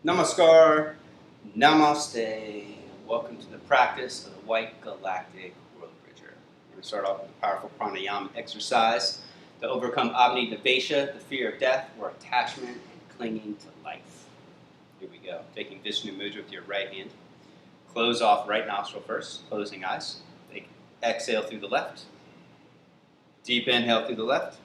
Namaskar, Namaste. Welcome to the practice of the White Galactic Worldbridger. We're going to start off with a powerful pranayama exercise to overcome Abhinivesha, the fear of death or attachment and clinging to life. Here we go. Taking Vishnu Mudra with your right hand. Close off right nostril first, closing eyes. Take exhale through the left. Deep inhale through the left.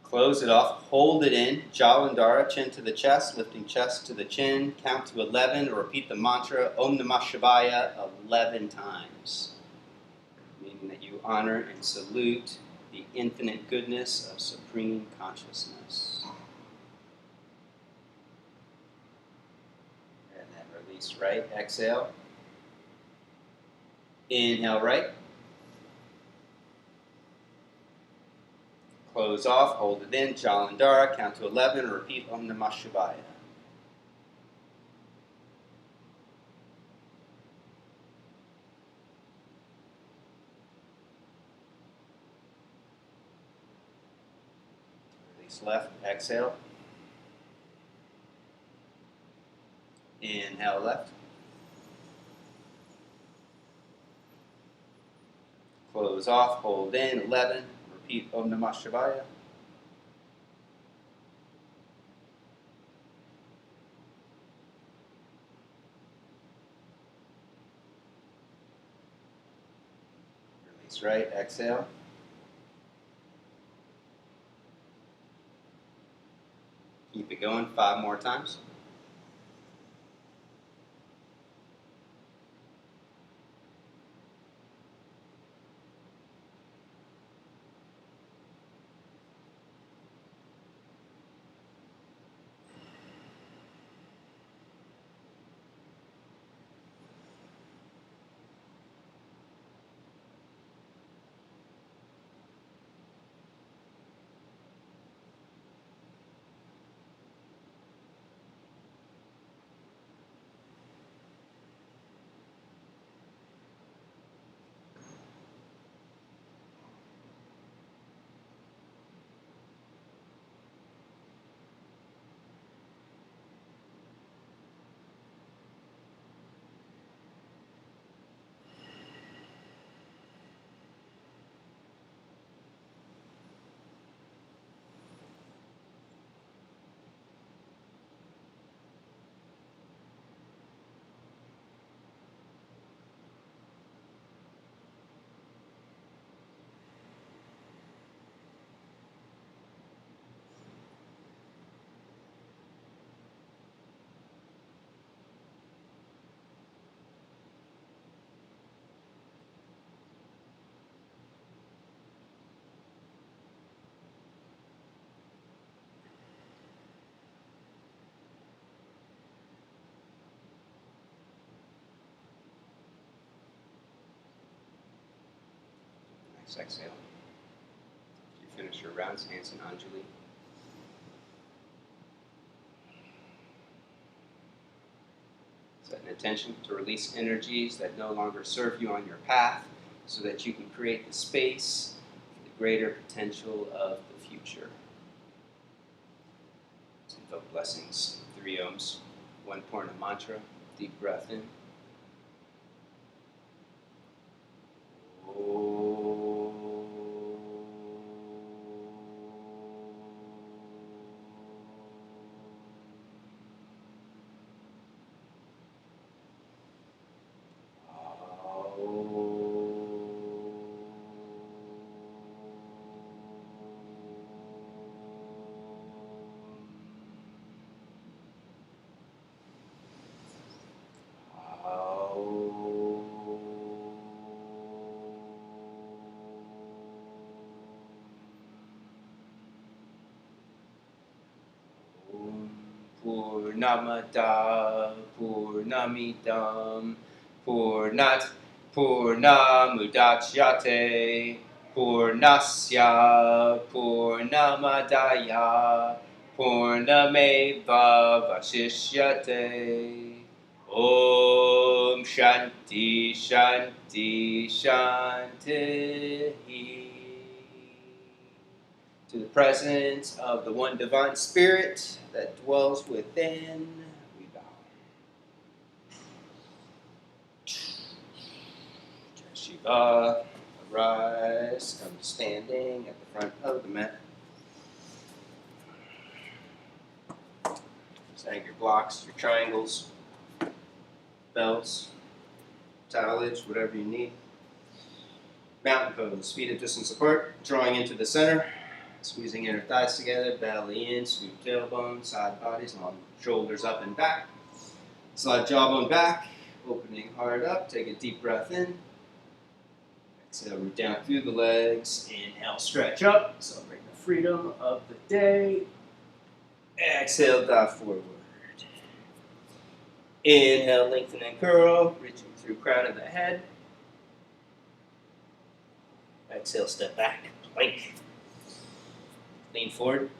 Close it off, hold it in, Jalandhara, chin to the chest, lifting chest to the chin, count to 11, or repeat the mantra Om Namah Shivaya 11 times, meaning that you honor and salute the infinite goodness of supreme consciousness. And then release right, exhale. Inhale right. Close off, hold it in, Jalandhara, count to 11, or repeat Om Namah Shivaya. Release left, exhale. Inhale left. Close off, hold in, 11. Repeat Om Namah Shivaya. Release right, exhale. Keep it going 5 more times. Nice exhale. You finish your rounds, hands in Anjali. Set an intention to release energies that no longer serve you on your path so that you can create the space for the greater potential of the future. Let's invoke blessings. 3 ohms, 1 Purna mantra, deep breath in. Purnamada Purnamidam Purnat Purnamudachyate Purnasya Purnamadaya Purnameva Vashishyate. Om Shanti Shanti Shanti. To the presence of the one divine spirit that dwells within, we bow. Shiva, arise, come to standing at the front of the mat. Snag your blocks, your triangles, belts, towelage, whatever you need. Mountain pose, feet at distance apart, drawing into the center, squeezing inner thighs together, belly in, scoop tailbone, side bodies, long shoulders up and back. Slide jawbone back, opening hard up, take a deep breath in. Exhale, root down through the legs. Inhale, stretch up, celebrate the freedom of the day. Exhale, dive forward. Inhale, lengthen and curl, reaching through crown of the head. Exhale, step back, plank. Lean forward.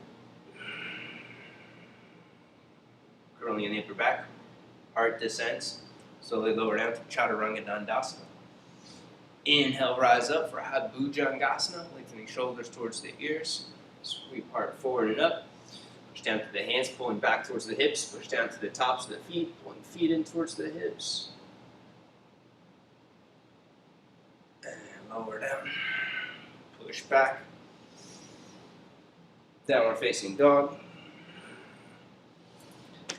Curling in the upper back. Heart descends. Slowly lower down to Chaturanga Dandasana. Inhale, rise up for Adho Bhujangasana, lengthening shoulders towards the ears. Sweep heart forward and up. Push down to the hands, pulling back towards the hips. Push down to the tops of the feet, pulling feet in towards the hips. And lower down. Push back. Downward facing dog.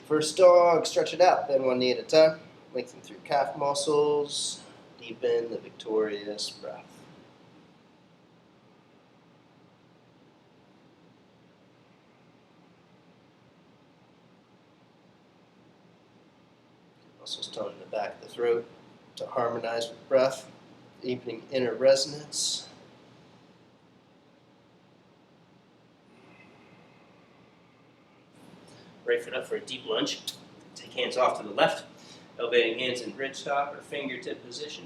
First dog, stretch it out, bend one knee at a time. Lengthen through calf muscles. Deepen the victorious breath. Muscles tone in the back of the throat to harmonize with breath, deepening inner resonance. Right foot up for a deep lunge. Take hands off to the left, elevating hands in bridge top or fingertip position.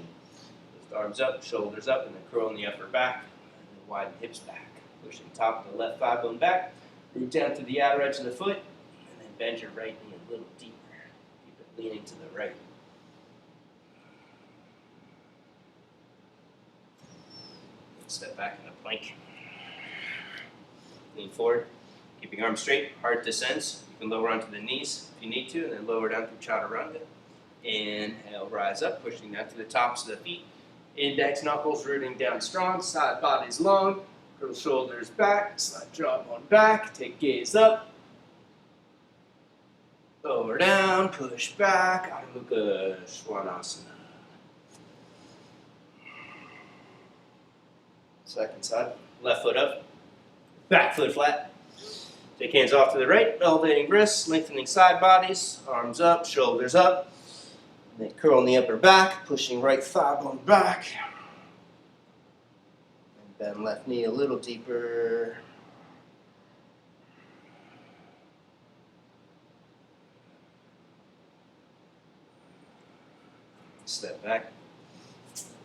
Lift arms up, shoulders up, and then curl in the upper back, and then widen hips back. Pushing top of the left thigh bone back, root down to the outer edge of the foot, and then bend your right knee a little deeper. Keep it leaning to the right. Step back in a plank. Lean forward, keeping arms straight, heart descends. You can lower onto the knees if you need to, and then lower down through Chaturanga. Inhale, rise up, pushing down to the tops of the feet. Index knuckles rooting down strong, side bodies long. Curl shoulders back, slide jawbone back, take gaze up. Lower down, push back, Adho Mukha Svanasana. Second side, left foot up, back foot flat. Take hands off to the right, elevating wrists, lengthening side bodies, arms up, shoulders up. And then curl in the upper back, pushing right thigh bone back. And bend left knee a little deeper. Step back,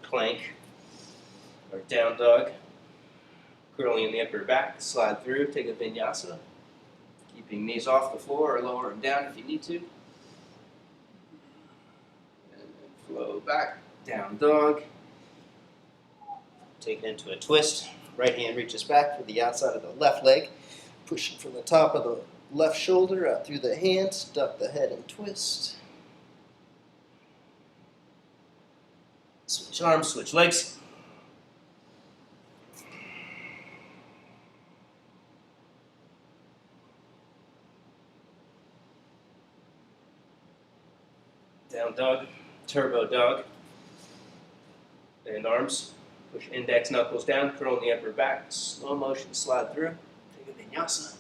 plank, or down dog. Curling in the upper back, slide through, take a vinyasa. Keeping knees off the floor or lower them down if you need to. And then flow back, down dog. Take it into a twist. Right hand reaches back for the outside of the left leg. Pushing from the top of the left shoulder out through the hands. Duck the head and twist. Switch arms, switch legs. Down dog, turbo dog, and arms. Push index knuckles down, curl in the upper back, slow motion slide through. Take a vinyasa.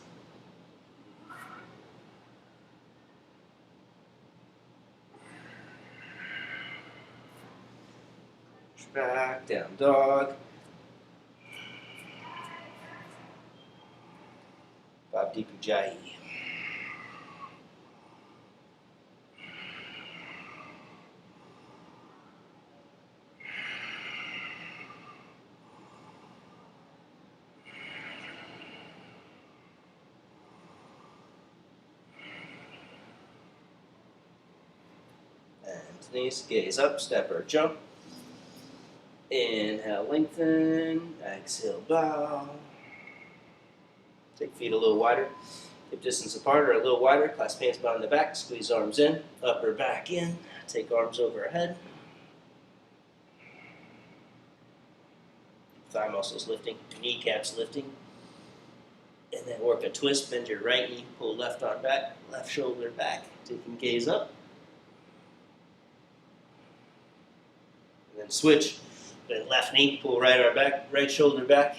Push back, down dog. Bhavdi Pujayi. Knees, gaze up, step or jump. Inhale, lengthen. Exhale, bow. Take feet a little wider. Hip distance apart or a little wider. Clasp hands behind the back. Squeeze arms in. Upper back in. Take arms overhead. Thigh muscles lifting. Kneecaps lifting. And then work a twist. Bend your right knee. Pull left arm back. Left shoulder back. Taking gaze up. And then switch. Then left knee. Pull right arm back. Right shoulder back.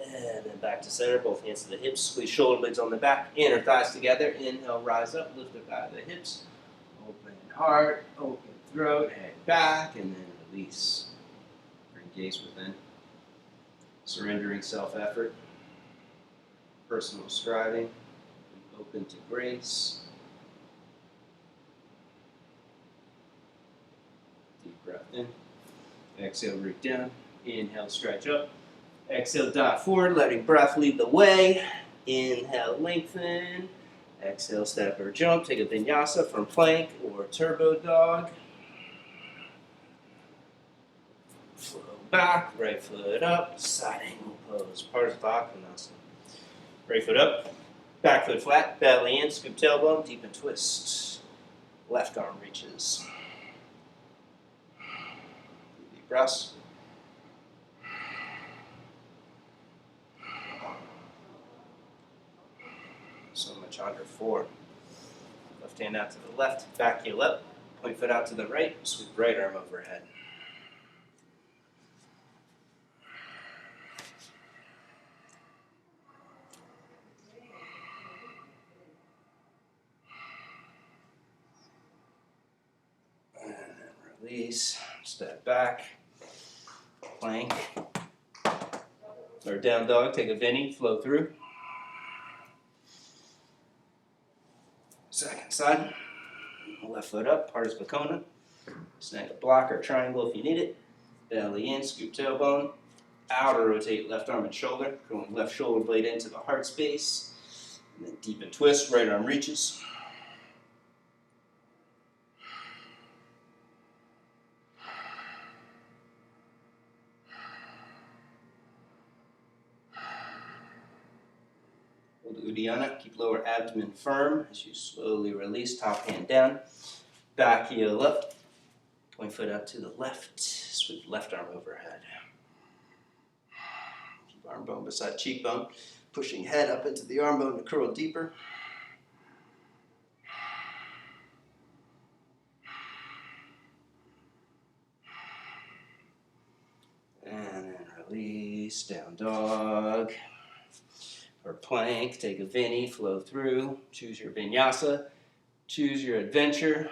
And then back to center, both hands to the hips, squeeze shoulder blades on the back, inner thighs together, inhale, rise up, lift up out of the hips, open heart, open throat, head back, and then release. Bring gaze within, surrendering self-effort, personal striving, open to grace. Deep breath in, exhale, root down, inhale, stretch up. Exhale, dive forward, letting breath lead the way. Inhale, lengthen. Exhale, step or jump. Take a vinyasa from plank or turbo dog. Flow back, right foot up, side angle pose. Parsvakonasana. Right foot up, back foot flat, belly in, scoop tailbone, deep and twist. Left arm reaches. Deep breaths. So much under 4. Left hand out to the left, back heel up, point foot out to the right, sweep right arm overhead. And then release, step back, plank, or down dog, take a Vinny, flow through. Second side, left foot up, Parsvakonasana. Snag a block or triangle if you need it. Belly in, scoop tailbone. Outer rotate left arm and shoulder, going left shoulder blade into the heart space. And then deep and twist, right arm reaches. Uddiyana, keep lower abdomen firm as you slowly release, top hand down, back heel up, point foot out to the left, sweep left arm overhead. Keep arm bone beside cheekbone, pushing head up into the arm bone to curl deeper. And then release, down dog. Or plank, take a Vinny, flow through, choose your vinyasa, choose your adventure.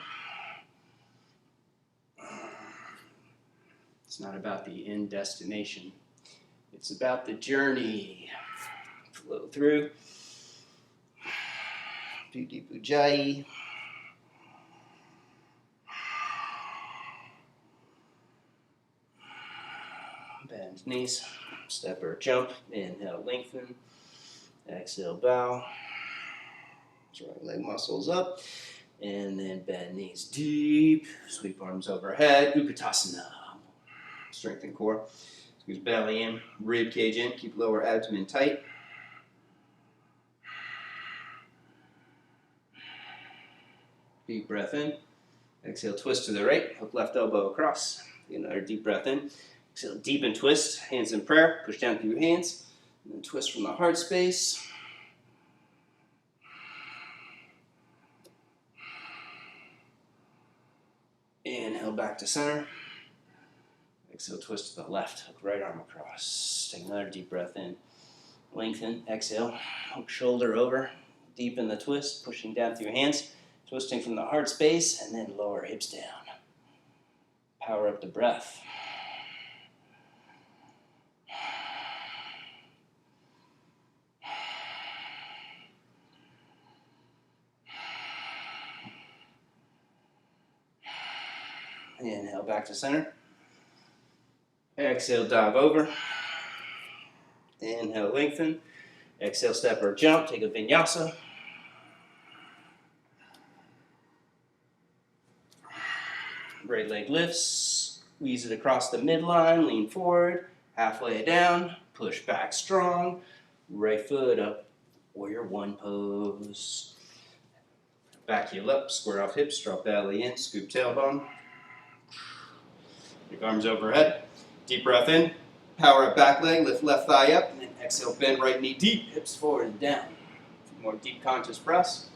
It's not about the end destination, it's about the journey. Flow through, Bhuti Bujai. Bend knees, step or jump, inhale, lengthen. Exhale, bow. Right leg muscles up. And then bend knees deep. Sweep arms overhead. Utkatasana. Strengthen core. Squeeze belly in. Rib cage in. Keep lower abdomen tight. Deep breath in. Exhale, twist to the right. Hook left elbow across. Take another deep breath in. Exhale, deep and twist. Hands in prayer. Push down through your hands. And then twist from the heart space. Inhale back to center. Exhale, twist to the left. Hook right arm across. Take another deep breath in. Lengthen. Exhale. Hook shoulder over. Deepen the twist. Pushing down through your hands. Twisting from the heart space. And then lower hips down. Power up the breath. Inhale back to center. Exhale, dive over. Inhale, lengthen. Exhale, step or jump. Take a vinyasa. Right leg lifts. Squeeze it across the midline, lean forward, halfway down, push back strong, right foot up, warrior one pose. Back heel up, square off hips, drop belly in, scoop tailbone. Your arms overhead. Deep breath in, power up back leg, lift left thigh up, and then exhale, bend right knee deep, hips forward and down. A few more deep conscious breaths.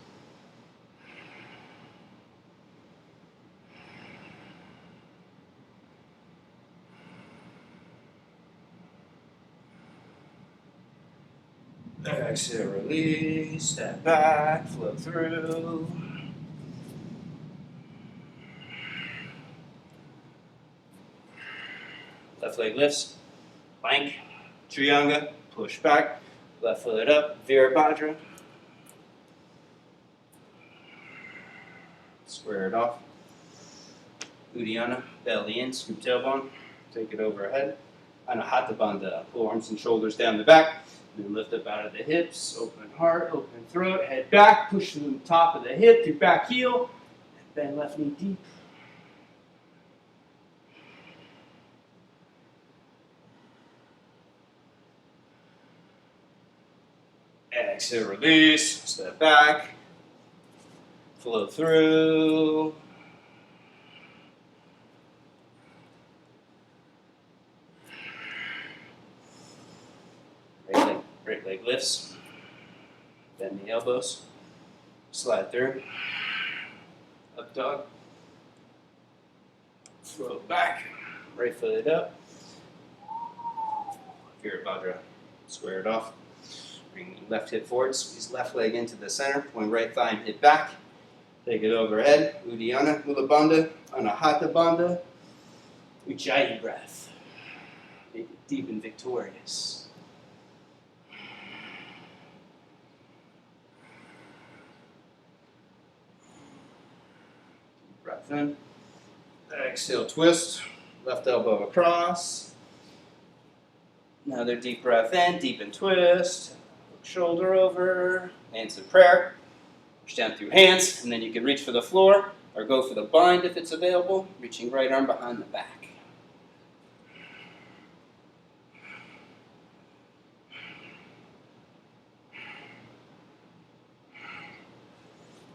Exhale, release, step back, flow through. Left leg lifts, plank, Trianga, push back, left foot up, Virabhadra. Square it off. Uddiyana, belly in, scoop tailbone, take it overhead. Anahata Bandha, pull arms and shoulders down the back. Then lift up out of the hips, open heart, open throat, head back, push to the top of the hip, your back heel, and bend left knee deep. Exhale, release, step back, flow through. Right leg lifts, bend the elbows, slide through, up dog, float back, right foot up, Virabhadra, square it off, bring left hip forward, squeeze left leg into the center, point right thigh and hip back, take it overhead, Uddiyana, Mula Bandha, Anahata Bandha, Ujjayi breath, make it deep and victorious. Breath in. Exhale, twist. Left elbow across. Another deep breath in, deep and twist. Shoulder over. Hands in prayer. Push down through hands, and then you can reach for the floor or go for the bind if it's available. Reaching right arm behind the back.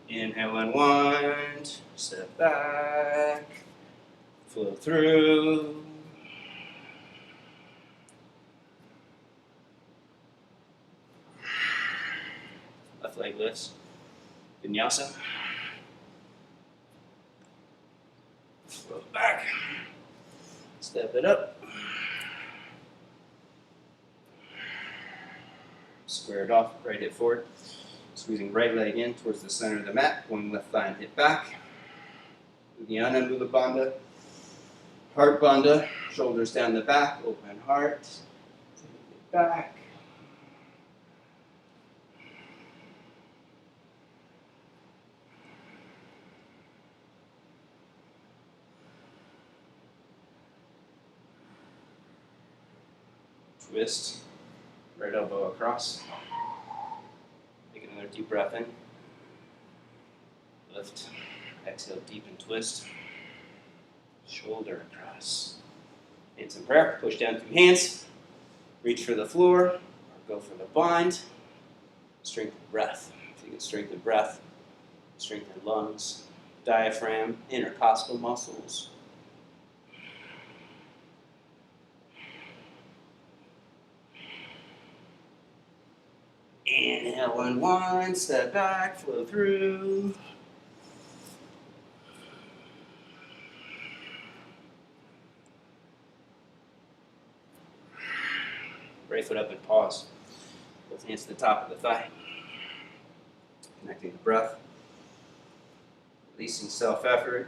Inhale, unwind, step back, flow through. Left leg lifts, vinyasa. Flow back, step it up. Square it off, right hip forward. Squeezing right leg in towards the center of the mat, pulling left thigh and hip back. Uddiyana Mula Bandha. Heart Bandha, shoulders down the back, open heart. Take it back. Twist, right elbow across. Take another deep breath in. Lift. Exhale, deep and twist. Shoulder across. Hands in prayer. Push down through hands. Reach for the floor or go for the bind. Strengthen breath. If you can strengthen breath, strengthen lungs, diaphragm, intercostal muscles. Inhale, unwind, step back, flow through. Right foot up and pause. Both hands to the top of the thigh. Connecting the breath. Releasing self-effort.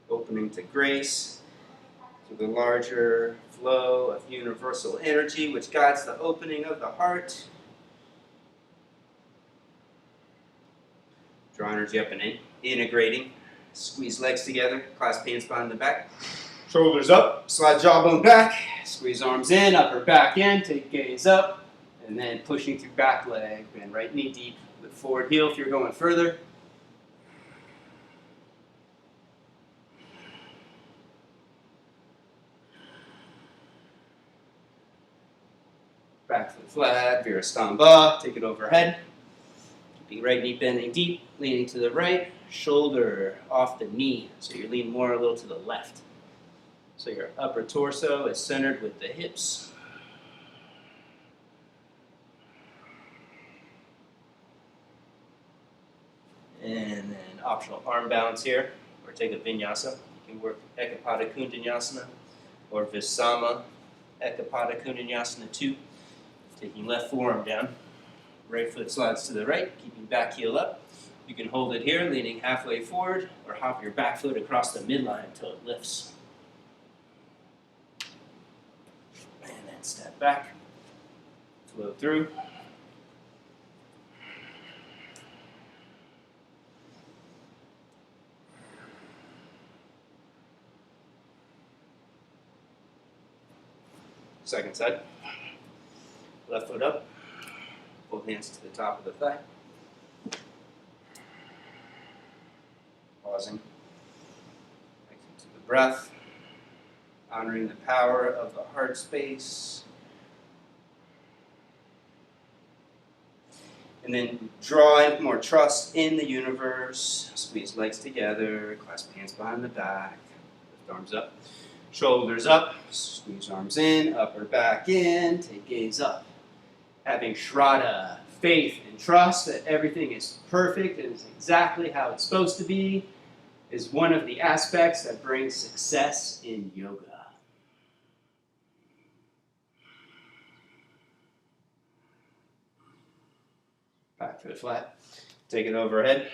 Opening to grace. To the larger flow of universal energy which guides the opening of the heart. Draw energy up and in. Integrating. Squeeze legs together. Clasp hands behind the back. Shoulders up. Slide jawbone back. Squeeze arms in. Upper back in. Take gaze up. And then pushing through back leg. Bend right knee deep. Lift forward heel if you're going further. Back foot flat, Skanda, take it overhead. Keeping right knee bending deep, leaning to the right, shoulder off the knee, so you're leaning more a little to the left. So your upper torso is centered with the hips. And then optional arm balance here, or take a vinyasa. You can work Ekapada Kundanyasana or Visama Ekapada Kundanyasana 2. Taking left forearm down, right foot slides to the right, keeping back heel up. You can hold it here, leaning halfway forward, or hop your back foot across the midline until it lifts. And then step back, flow through. Second side. Left foot up, both hands to the top of the thigh. Pausing. Connecting to the breath, honoring the power of the heart space. And then drawing more trust in the universe. Squeeze legs together, clasp hands behind the back, lift arms up. Shoulders up, squeeze arms in, upper back in, take gaze up. Having Shraddha, faith and trust that everything is perfect and is exactly how it's supposed to be, is one of the aspects that brings success in yoga. Back foot flat. Take it overhead.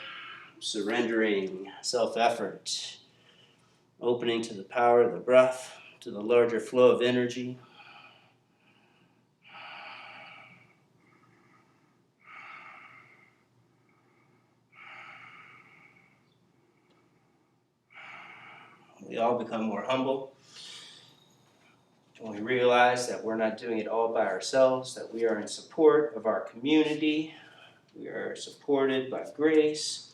Surrendering self-effort. Opening to the power of the breath, to the larger flow of energy. We all become more humble when we realize that we're not doing it all by ourselves, that we are in support of our community. We are supported by grace.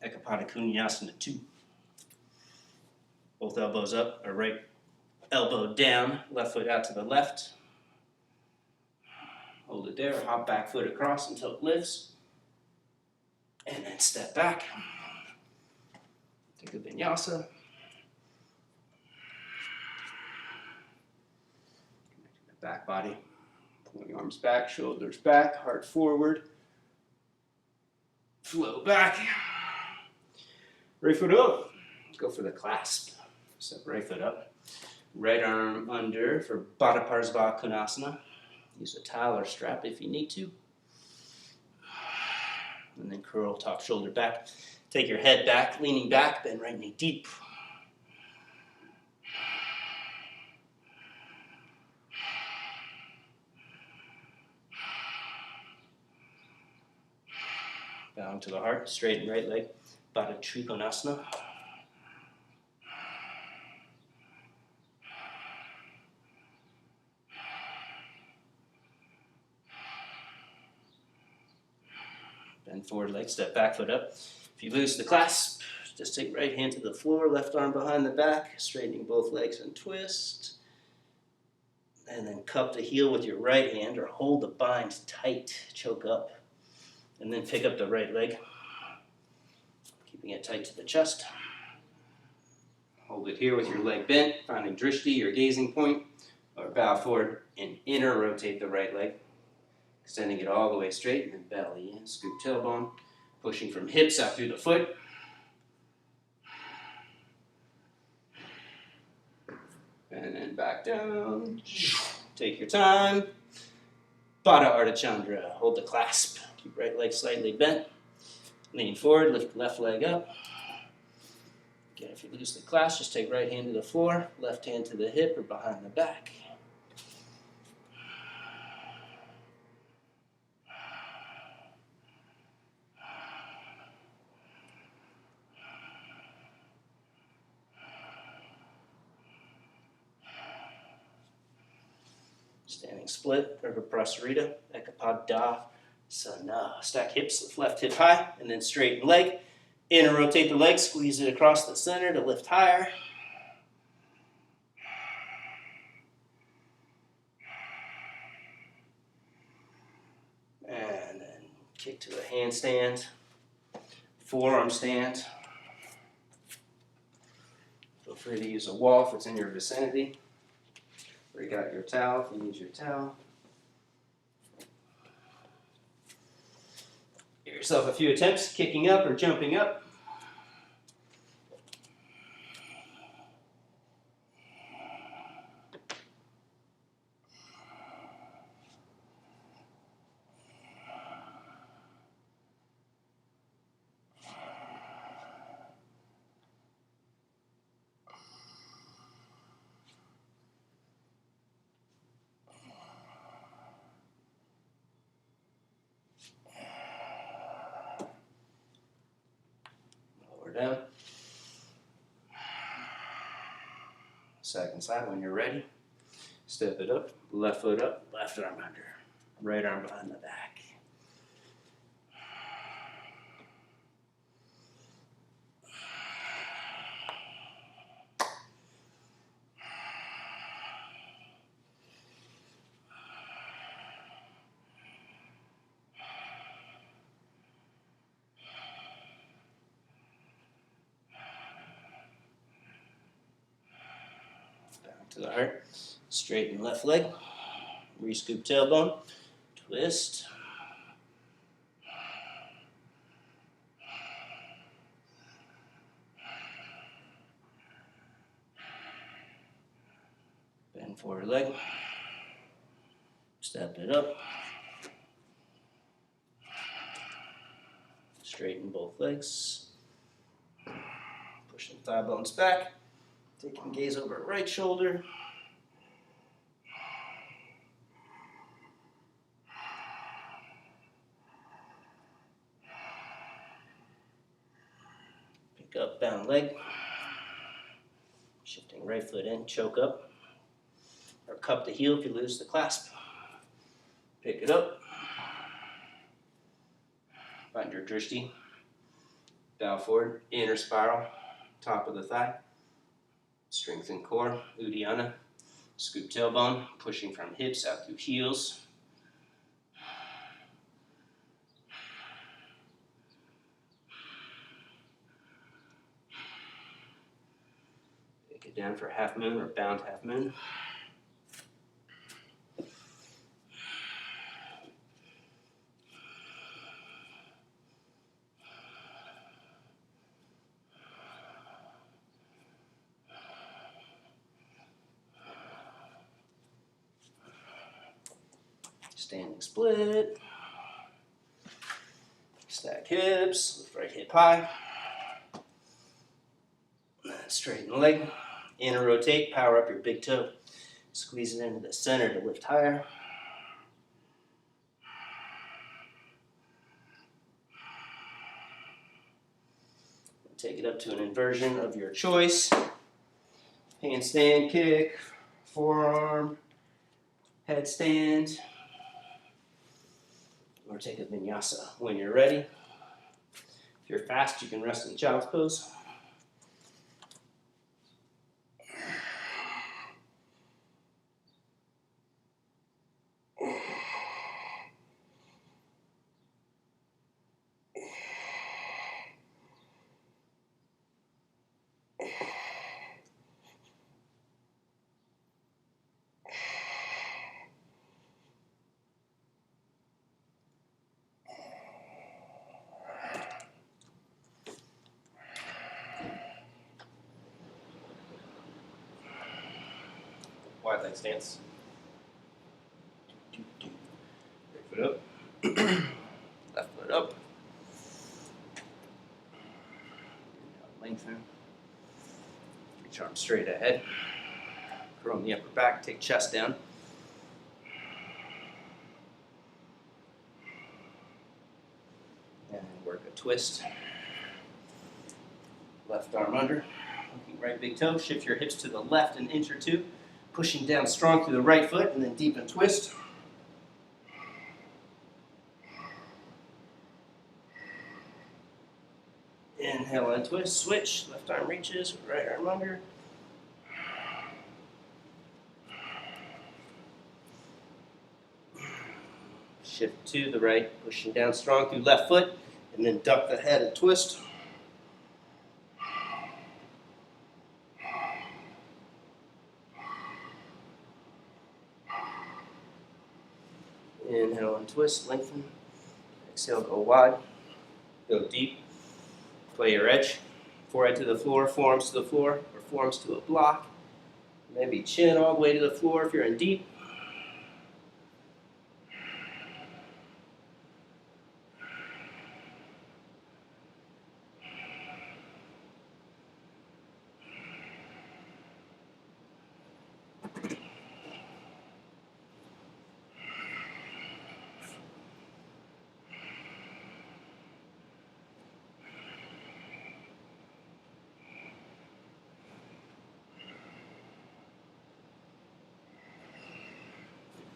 Ekapada Kundanyasana 2. Both elbows up, or right elbow down, left foot out to the left. Hold it there, hop back foot across until it lifts. And then step back. Take a vinyasa. Connecting the back body. Pulling arms back, shoulders back, heart forward. Flow back. Right foot up. Go for the clasp. Step right foot up. Right arm under for Baddha Parsva Konasana. Use a towel or strap if you need to. And then curl top shoulder back. Take your head back, leaning back, bend right knee deep. Bowing to the heart, straighten right leg. Baddha Trikonasana. Bend forward leg, step back foot up. If you lose the clasp, just take right hand to the floor, left arm behind the back, straightening both legs and twist. And then cup the heel with your right hand or hold the bind tight, choke up. And then pick up the right leg, keeping it tight to the chest. Hold it here with your leg bent, finding drishti, your gazing point, or bow forward and inner rotate the right leg. Extending it all the way straight, and then belly in, scoop tailbone, pushing from hips out through the foot. And then back down. Take your time. Baddha Ardha Chandra. Hold the clasp. Keep right leg slightly bent. Lean forward, lift left leg up. Again, if you lose the clasp, just take right hand to the floor, left hand to the hip or behind the back. Standing split, Prasarita, Ekapada Sana. Stack hips, lift left hip high, and then straighten leg. Inner rotate the leg, squeeze it across the center to lift higher. Kick to a handstand, forearm stand. Feel free to use a wall if it's in your vicinity. Or you got your towel if you use your towel. Give yourself a few attempts kicking up or jumping up. Lower down. Second side when you're ready. Step it up, left foot up, left arm under, right arm behind the back. Back to the heart. Straighten left leg. Re-scoop tailbone. Twist. Bend forward leg. Step it up. Straighten both legs. Pushing thigh bones back. Taking gaze over right shoulder. Pick up, bound leg. Shifting right foot in, choke up. Or cup the heel if you lose the clasp. Pick it up. Find your drishti. Bow forward, inner spiral, top of the thigh. Strengthen core, Uddiyana. Scoop tailbone, pushing from hips out through heels. Take it down for half moon or bound half moon. Standing split. Stack hips, lift right hip high. Straighten the leg. Inner rotate, power up your big toe. Squeeze it into the center to lift higher. Take it up to an inversion of your choice. Handstand kick, forearm, headstand. Or take a vinyasa when you're ready. If you're fast, you can rest in child's pose. Wide leg stance. Right foot up. Left foot up. Lengthen. Reach arms straight ahead. Curl in the upper back. Take chest down. And work a twist. Left arm under. Looking right big toe. Shift your hips to the left an inch or two. Pushing down strong through the right foot and then deepen twist. Inhale and twist, switch, left arm reaches, right arm under. Shift to the right, pushing down strong through left foot, and then duck the head and twist. Inhale and twist, lengthen. Exhale, go wide. Go deep. Play your edge. Forehead to the floor, forearms to the floor, or forearms to a block. Maybe chin all the way to the floor if you're in deep.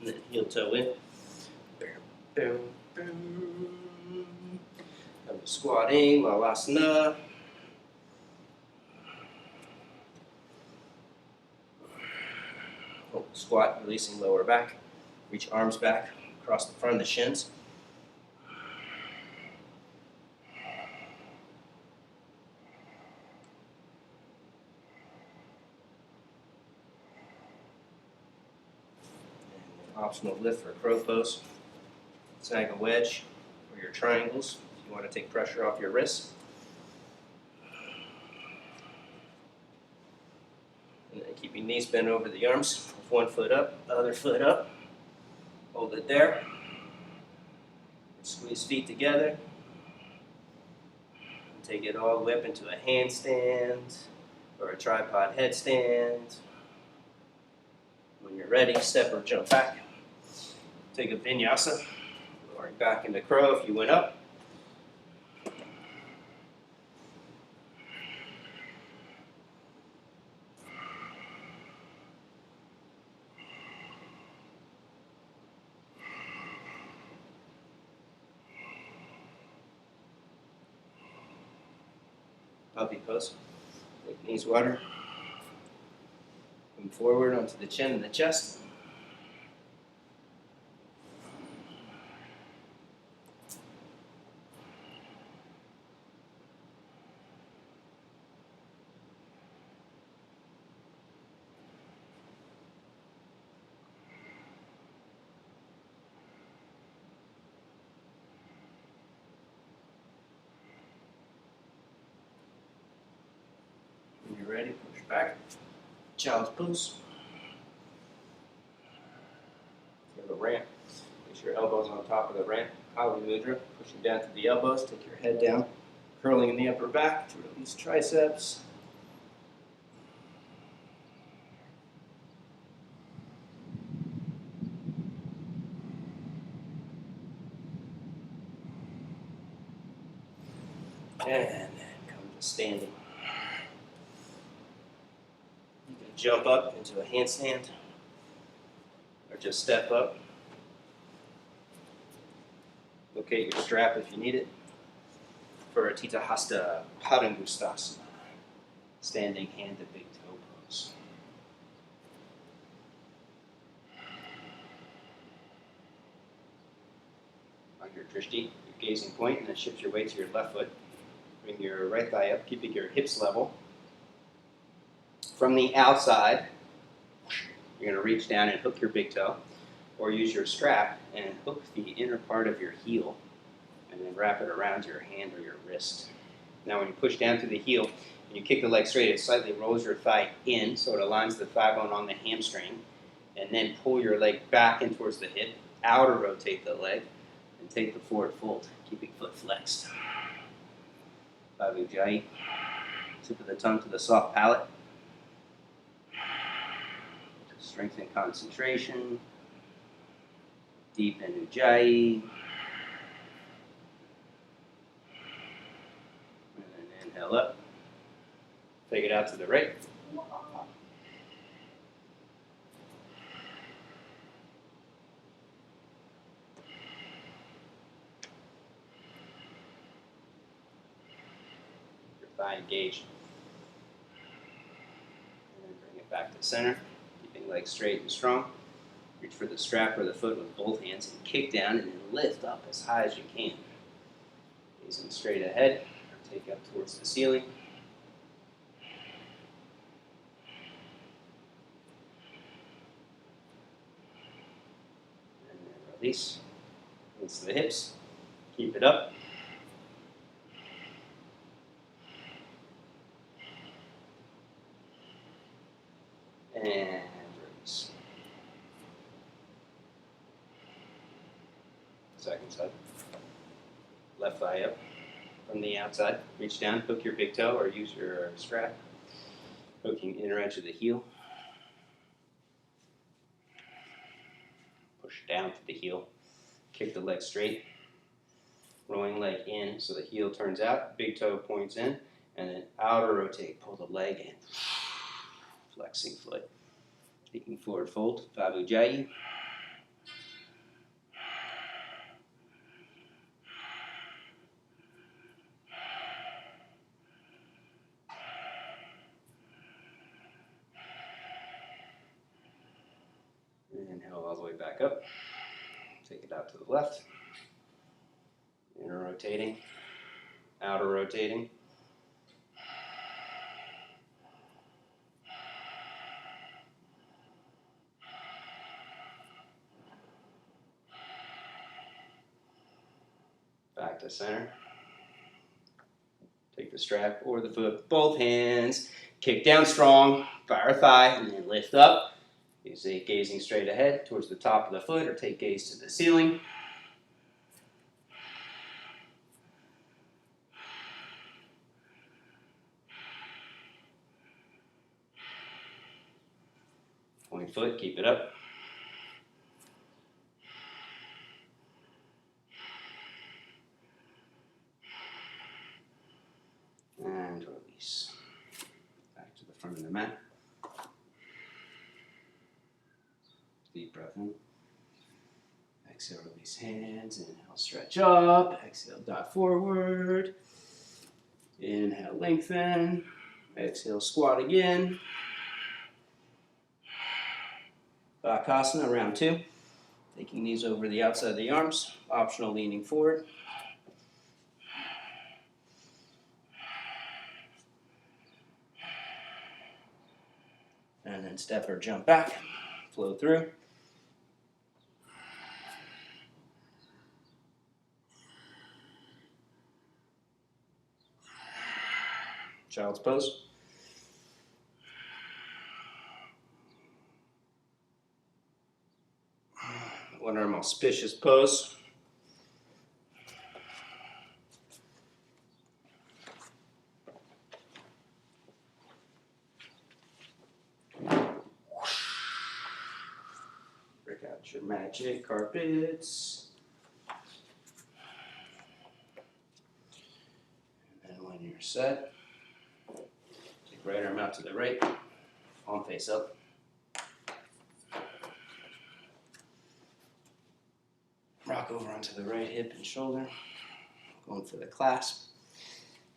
And then heel toe in. Boom, boom, boom. Come to squatting, malasana. Squat, releasing lower back. Reach arms back across the front of the shins. Optional lift for crow pose. Snag a wedge or your triangles if you want to take pressure off your wrists. And then keep your knees bent over the arms. With one foot up, the other foot up. Hold it there. Squeeze feet together. And take it all the way up into a handstand or a tripod headstand. When you're ready, step or jump back. Take a vinyasa, lowering back into crow if you went up. Puppy pose. Take knees wider. Come forward onto the chin and the chest. When you're ready, push back. Child's pose. You have a ramp. Place your elbows on top of the ramp. Kali mudra. Pushing down to the elbows. Take your head down. Curling in the upper back to release triceps. And then come to standing. You can jump up into a handstand or just step up. Locate your strap if you need it for a Tita Hasta Padangustasana, standing hand to big toe pose. On your drishti, your gazing point, and then shift your weight to your left foot. Bring your right thigh up, keeping your hips level. From the outside, you're going to reach down and hook your big toe, or use your strap and hook the inner part of your heel, and then wrap it around your hand or your wrist. Now when you push down through the heel, and you kick the leg straight, it slightly rolls your thigh in, so it aligns the thigh bone on the hamstring, and then pull your leg back in towards the hip, outer rotate the leg, and take the forward fold, keeping foot flexed. Ujjayi, tip of the tongue to the soft palate. Strength and concentration. Deep in Ujjayi. And then inhale up. Take it out to the right. Thigh engaged. And then bring it back to center, keeping legs straight and strong. Reach for the strap or the foot with both hands and kick down and then lift up as high as you can. Gazing straight ahead, or take up towards the ceiling. And then release. Hands to the hips. Keep it up. And release. Second side. Left thigh up from the outside. Reach down, hook your big toe or use your strap. Hooking inner edge of the heel. Push down to the heel. Kick the leg straight. Rolling leg in so the heel turns out. Big toe points in. And then outer rotate. Pull the leg in. Flexing foot. Taking forward fold. Babu Jayi. Inhale all the way back up. Take it out to the left. Inner rotating. Outer rotating. Back to center. Take the strap or the foot, both hands. Kick down strong, fire thigh, and then lift up. Use it gazing straight ahead towards the top of the foot or take gaze to the ceiling. Point foot, keep it up. And release. Back to the front of the mat. Deep breath in. Exhale, release hands. Inhale, stretch up. Exhale, dive forward. Inhale, lengthen. Exhale, squat again. Bakasana, round 2. Taking knees over the outside of the arms. Optional leaning forward. And then step or jump back. Flow through. Child's pose. One arm auspicious pose. Break out your magic carpets. And then when you're set, take right arm out to the right, palm face up. Rock over onto the right hip and shoulder. Going for the clasp.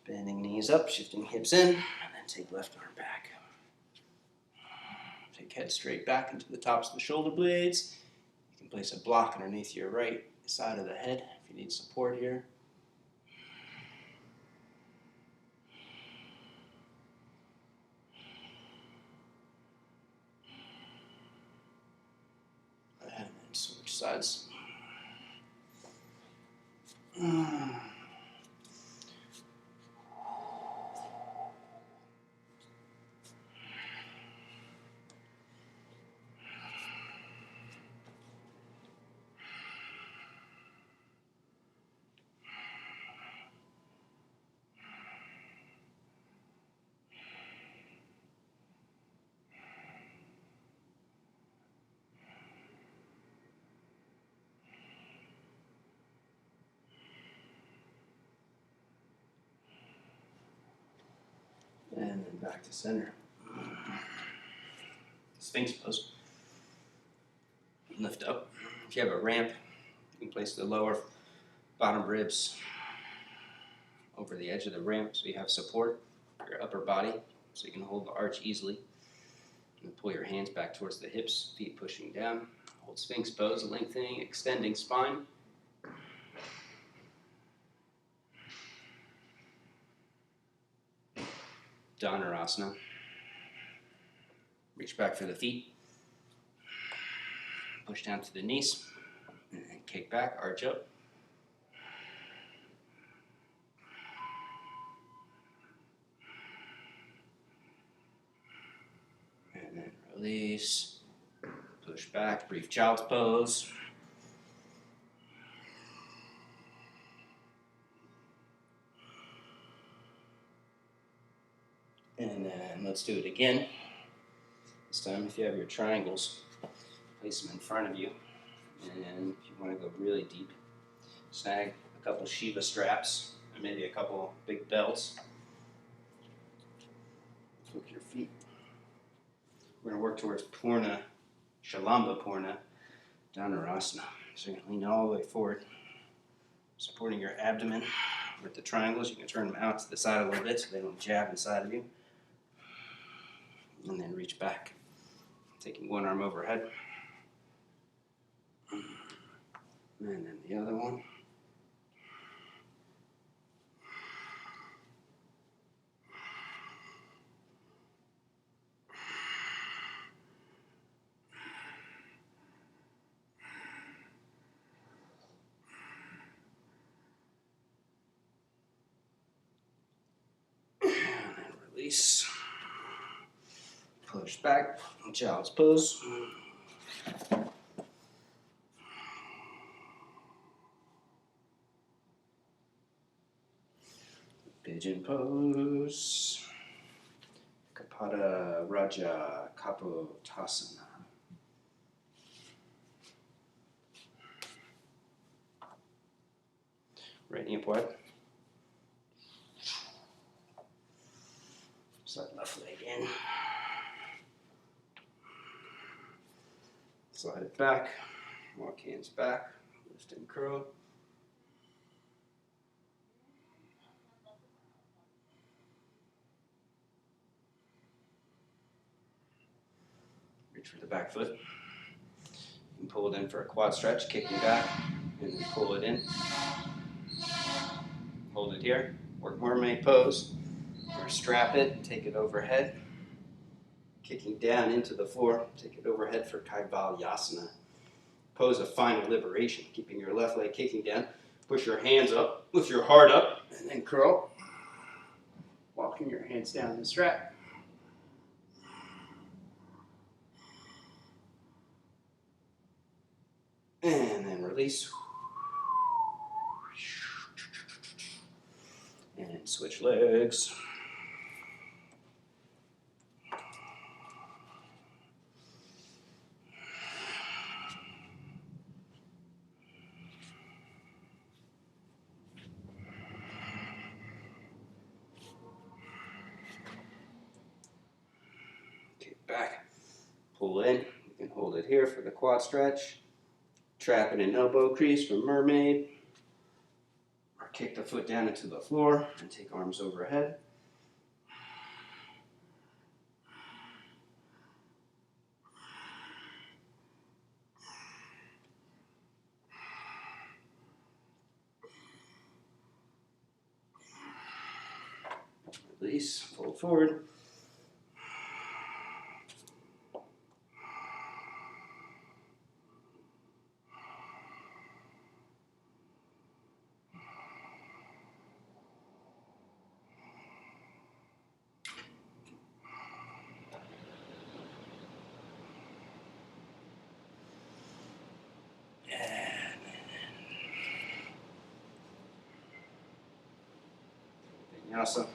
Bending knees up, shifting hips in, and then take left arm back. Take head straight back into the tops of the shoulder blades. You can place a block underneath your right side of the head if you need support here. And then switch sides. And then back to center. Sphinx pose. Lift up. If you have a ramp, you can place the lower bottom ribs over the edge of the ramp so you have support for your upper body so you can hold the arch easily. And pull your hands back towards the hips, feet pushing down. Hold Sphinx pose, lengthening, extending spine. Dhanurasana. Reach back for the feet. Push down to the knees. And kick back, arch up. And then release. Push back, brief child's pose. And then let's do it again. This time, if you have your triangles, place them in front of you. And if you want to go really deep, snag a couple Shiva straps and maybe a couple big belts. Hook your feet. We're going to work towards Purna, Shalamba Purna, Dhanurasana. So you're going to lean all the way forward, supporting your abdomen with the triangles. You can turn them out to the side a little bit so they don't jab inside of you. And then reach back, taking one arm overhead. And then the other one. And then release. Push back, child's pose. Pigeon pose. Kapada Raja Kapotasana. Right knee up wide. Slide left leg in. Slide it back. Walk hands back. Lift and curl. Reach for the back foot. You can pull it in for a quad stretch, kicking back, and then pull it in. Hold it here. Work mermaid pose. Or strap it, take it overhead. Kicking down into the floor, take it overhead for Kaivalyasana. Pose of final liberation, keeping your left leg kicking down. Push your hands up, lift your heart up, and then curl. Walking your hands down the strap. And then release. And switch legs. Kick back, pull in. You can hold it here for the quad stretch. Trap it in elbow crease for mermaid. Or kick the foot down into the floor and take arms overhead. Release, fold forward. Vinyasa.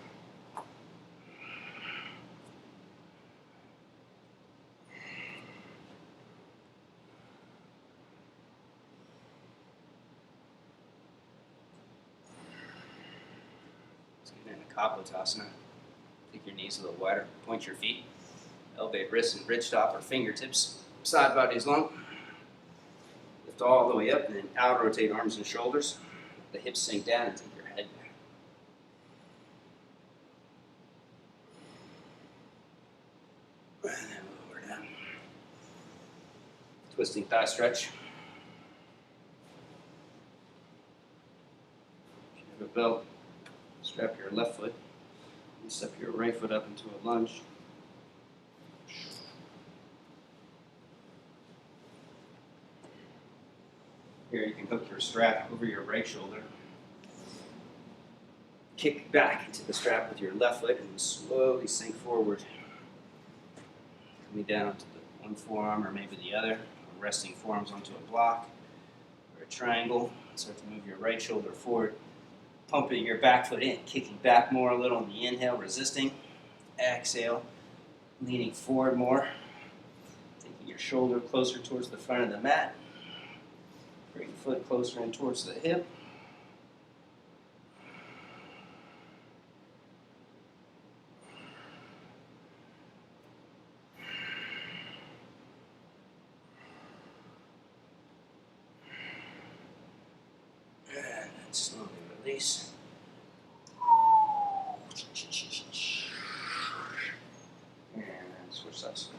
Let's get into Kapotasana. Take your knees a little wider. Point your feet. Elevate wrists and bridge top or fingertips. Side bodies long. Lift all the way up and then out rotate arms and shoulders. The hips sink down and take your head back. And then lower down. Twisting thigh stretch. If you have a belt, strap your left foot and step your right foot up into a lunge. Here you can hook your strap over your right shoulder. Kick back into the strap with your left foot and slowly sink forward. Coming down to the one forearm or maybe the other. Resting forearms onto a block or a triangle. Start to move your right shoulder forward. Pumping your back foot in. Kicking back more a little on the inhale, resisting. Exhale. Leaning forward more. Taking your shoulder closer towards the front of the mat. Bring the foot closer in towards the hip. And then slowly release. And then switch sides.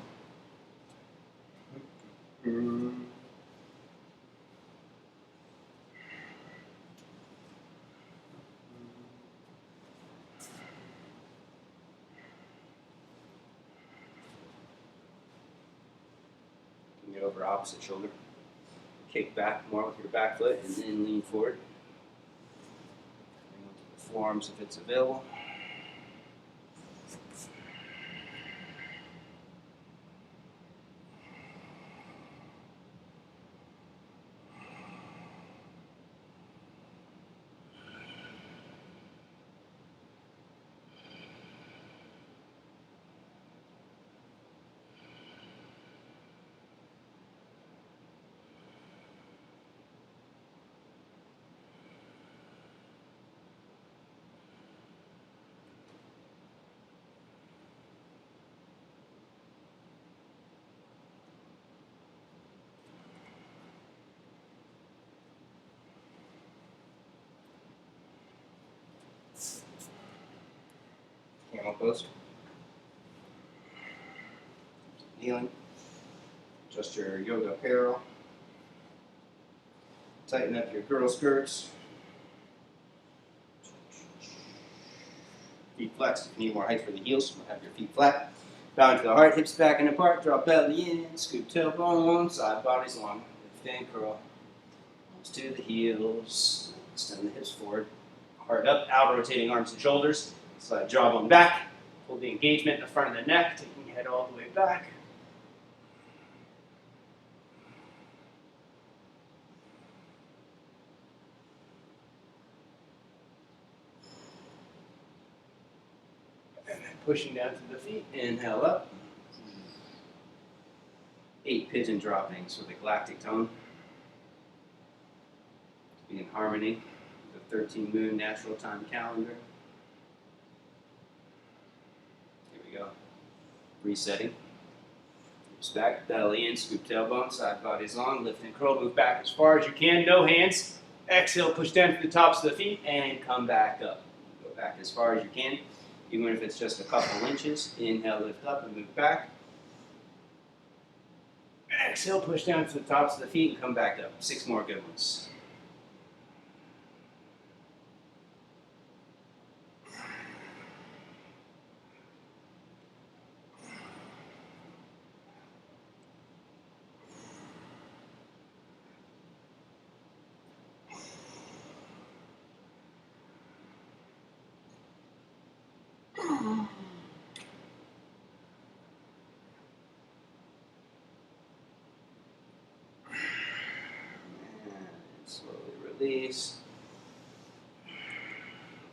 Get over opposite shoulder. Kick back more with your back foot and then lean forward. Bring onto the forearms if it's available. Camel pose. Kneeling. Adjust your yoga apparel. Tighten up your girl skirts. Feet flexed. If you need more height for the heels, have your feet flat. Bow into the heart, hips back and apart. Draw belly in. Scoop tailbone, side bodies long. Lift and curl. Arms to the heels. Extend the hips forward. Heart up, out rotating arms and shoulders. Slide jawbone back. Hold the engagement in the front of the neck, taking your head all the way back. And then pushing down to the feet. Inhale up. 8 pigeon droppings with a galactic tone. To be in harmony with the 13 moon natural time calendar. Go. Resetting. Hips back, belly in, scoop tailbone, side bodies long, lift and curl, move back as far as you can, no hands. Exhale, push down to the tops of the feet and come back up. Go back as far as you can, even if it's just a couple inches. Inhale, lift up and move back. Exhale, push down to the tops of the feet and come back up. 6 more good ones. And slowly release.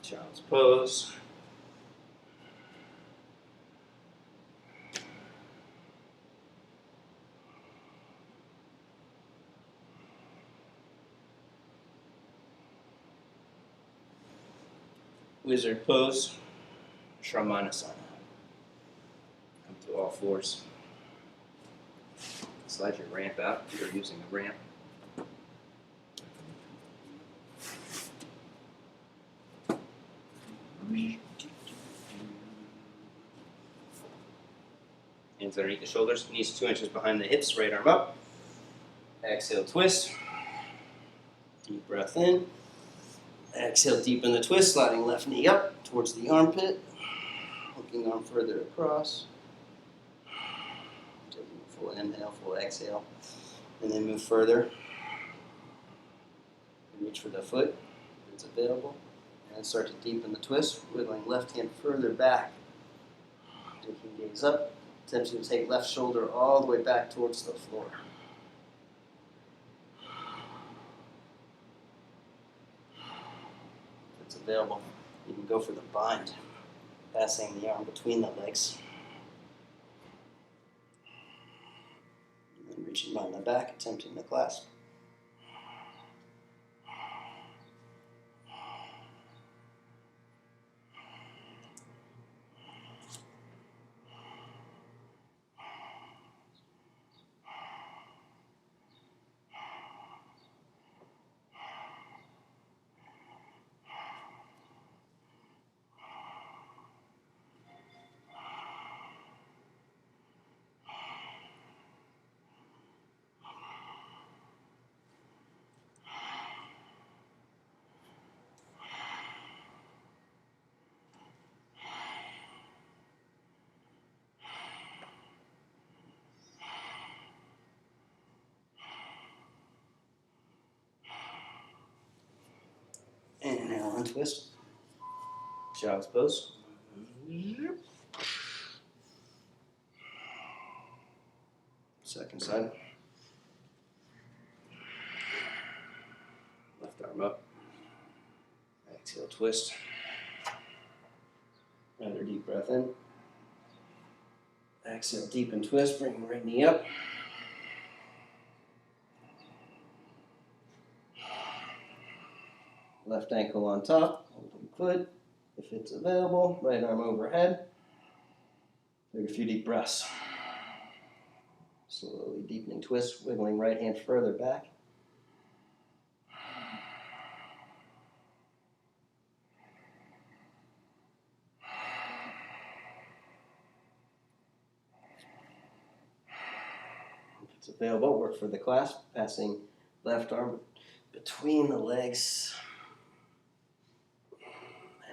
Child's pose. Wizard pose. Shramanasana. Come to all fours. Slide your ramp out if you're using a ramp. Hands underneath the shoulders, knees 2 inches behind the hips, right arm up. Exhale, twist. Deep breath in. Exhale, deepen the twist, sliding left knee up towards the armpit. Hooking arm further across. Taking a full inhale, full exhale. And then move further. Reach for the foot if it's available. And start to deepen the twist, wiggling left hand further back. Taking gaze up. Attempting to take left shoulder all the way back towards the floor. If it's available, you can go for the bind, passing the arm between the legs. And then reaching behind the back, attempting the clasp. Inhale, untwist. Child's pose. Second side. Left arm up. Exhale, twist. Another deep breath in. Exhale, deepen twist, bring right knee up. Left ankle on top, holding foot, if it's available. Right arm overhead. Take a few deep breaths. Slowly deepening twist, wiggling right hand further back. If it's available, work for the clasp, passing left arm between the legs.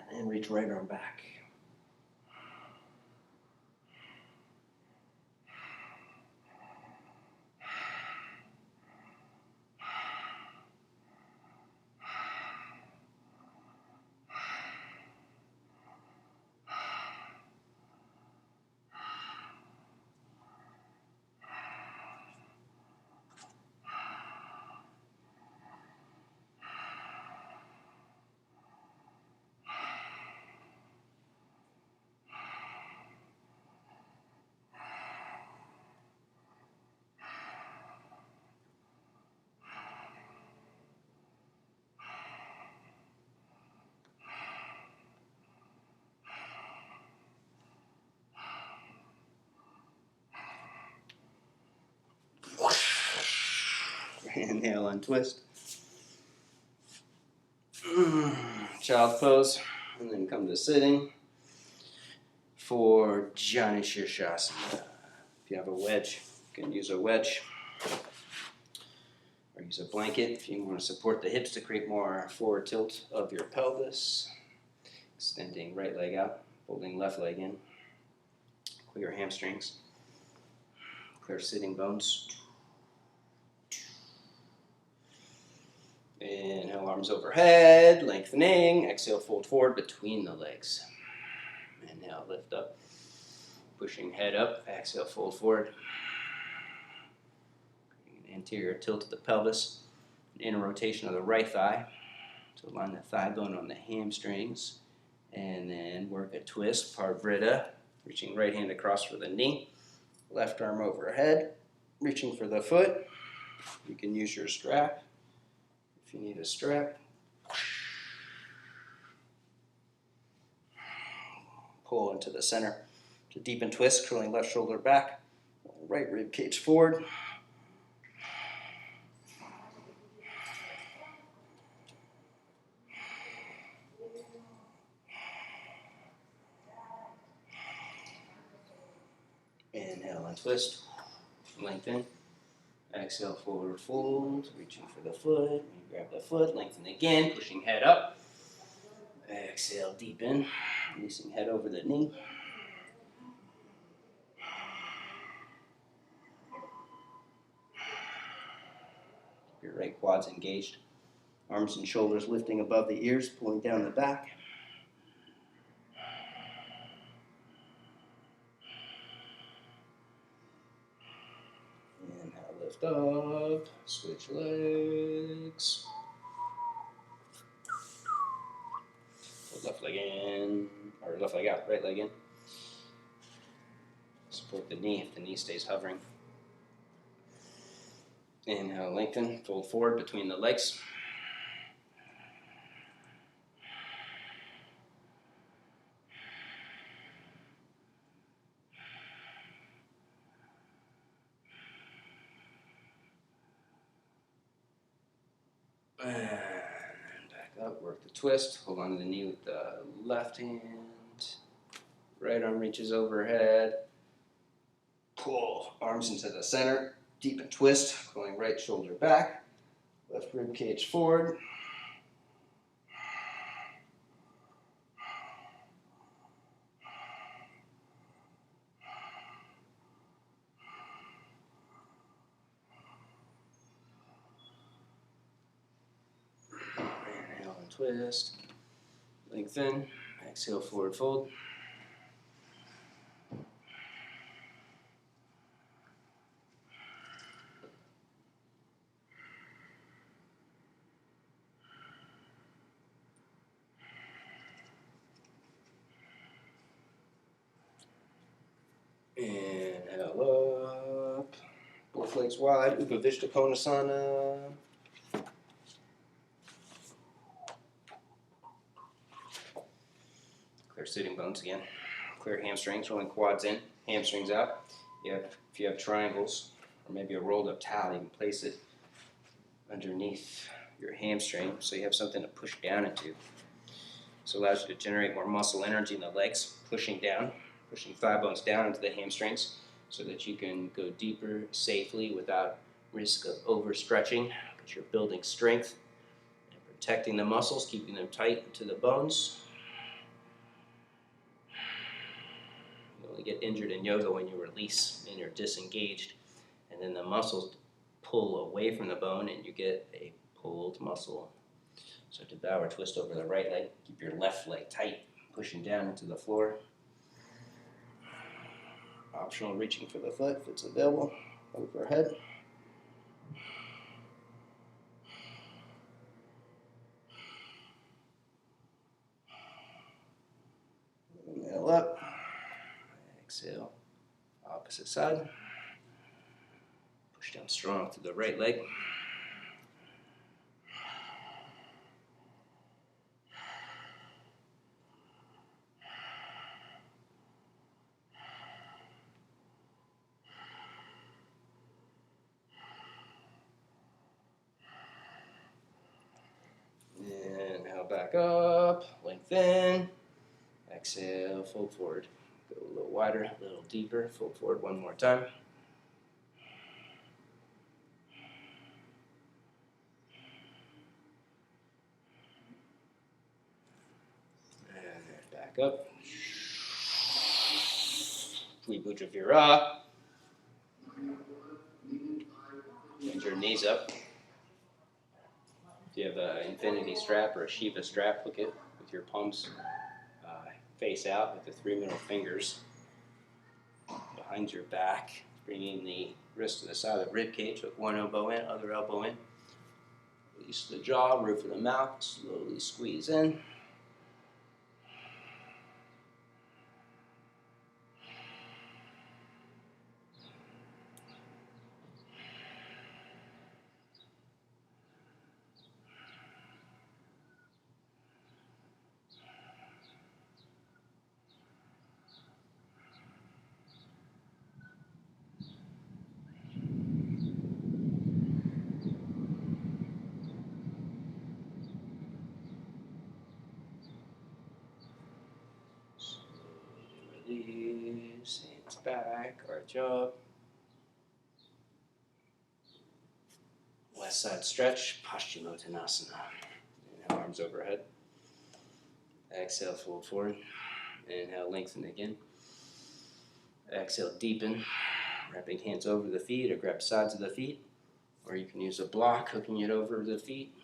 And then reach right arm back. Inhale, untwist. Child's pose, and then come to sitting for Jani Shirshasana. If you have a wedge, you can use a wedge or use a blanket if you want to support the hips to create more forward tilt of your pelvis. Extending right leg out, folding left leg in. Clear hamstrings, clear sitting bones. Inhale, arms overhead, lengthening. Exhale, fold forward between the legs. Inhale, lift up. Pushing head up. Exhale, fold forward. Anterior tilt of the pelvis. An inner rotation of the right thigh to align the thigh bone on the hamstrings. And then work a twist, Parvrita. Reaching right hand across for the knee. Left arm overhead. Reaching for the foot. You can use your strap. If you need a strap, pull into the center to deepen twist, curling left shoulder back, right rib cage forward. Inhale and twist, lengthen. Exhale, forward fold, reaching for the foot. You grab the foot, lengthen again, pushing head up. Exhale, deepen, releasing head over the knee. Keep your right quads engaged. Arms and shoulders lifting above the ears, pulling down the back. Inhale, lift up, switch legs. Put left leg in, or left leg out, right leg in. Support the knee if the knee stays hovering. Inhale, lengthen, fold forward between the legs. And back up, work the twist. Hold on to the knee with the left hand. Right arm reaches overhead. Pull arms into the center. Deepen twist, going right shoulder back. Left rib cage forward. Inhale and twist. Lengthen. Exhale, forward fold. Inhale up. Both legs wide. Upavishta Konasana. Clear sitting bones again. Clear hamstrings, rolling quads in, hamstrings out. If you have triangles or maybe a rolled up towel, you can place it underneath your hamstring so you have something to push down into. This allows you to generate more muscle energy in the legs, pushing down, pushing thigh bones down into the hamstrings so that you can go deeper safely without risk of overstretching, because you're building strength and protecting the muscles, keeping them tight into the bones. You only get injured in yoga when you release and you're disengaged, and then the muscles pull away from the bone and you get a pulled muscle. So to bow or twist over the right leg, keep your left leg tight, pushing down into the floor. Optional reaching for the foot if it's available, overhead. Inhale up, exhale, opposite side. Push down strong through the right leg. Inhale back up, lengthen. Exhale, fold forward. Go a little wider, a little deeper. Fold forward one more time. And back up. Worldbridger Vira. Bend your knees up. If you have an infinity strap or a Shiva strap, hook it with your palms face out with the 3 middle fingers behind your back, bringing the wrist to the side of the rib cage. Hook one elbow in, other elbow in. Release the jaw, roof of the mouth, slowly squeeze in. Release, hands back, arch up. side stretch, Paschimottanasana. Inhale, arms overhead. Exhale, fold forward. Inhale, lengthen again. Exhale, deepen. Wrapping hands over the feet or grab sides of the feet. Or you can use a block, hooking it over the feet.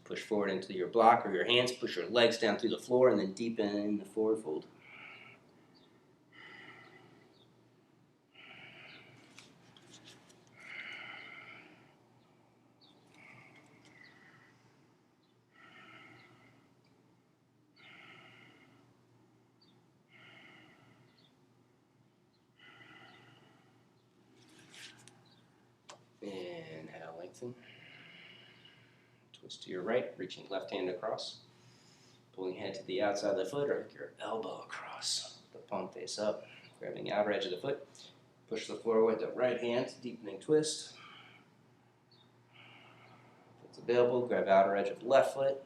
Push forward into your block or your hands. Push your legs down through the floor and then deepen in the forward fold. Inhale, lengthen. Twist to your right, reaching left hand across. Pulling head to the outside of the foot or hook your elbow across. The palm face up, grabbing outer edge of the foot. Push the floor with the right hand, deepening twist. If it's available, grab outer edge of the left foot.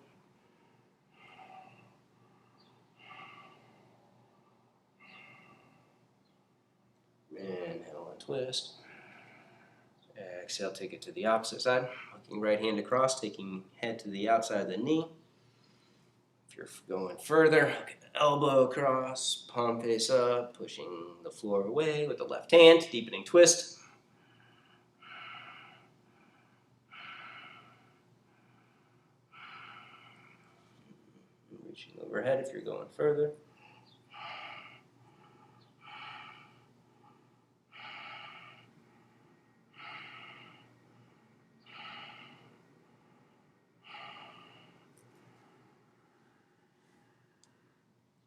Inhale and twist. Exhale, take it to the opposite side. Hooking right hand across, taking head to the outside of the knee. If you're going further, hook the elbow across, palm face up, pushing the floor away with the left hand, deepening twist. Reaching overhead if you're going further.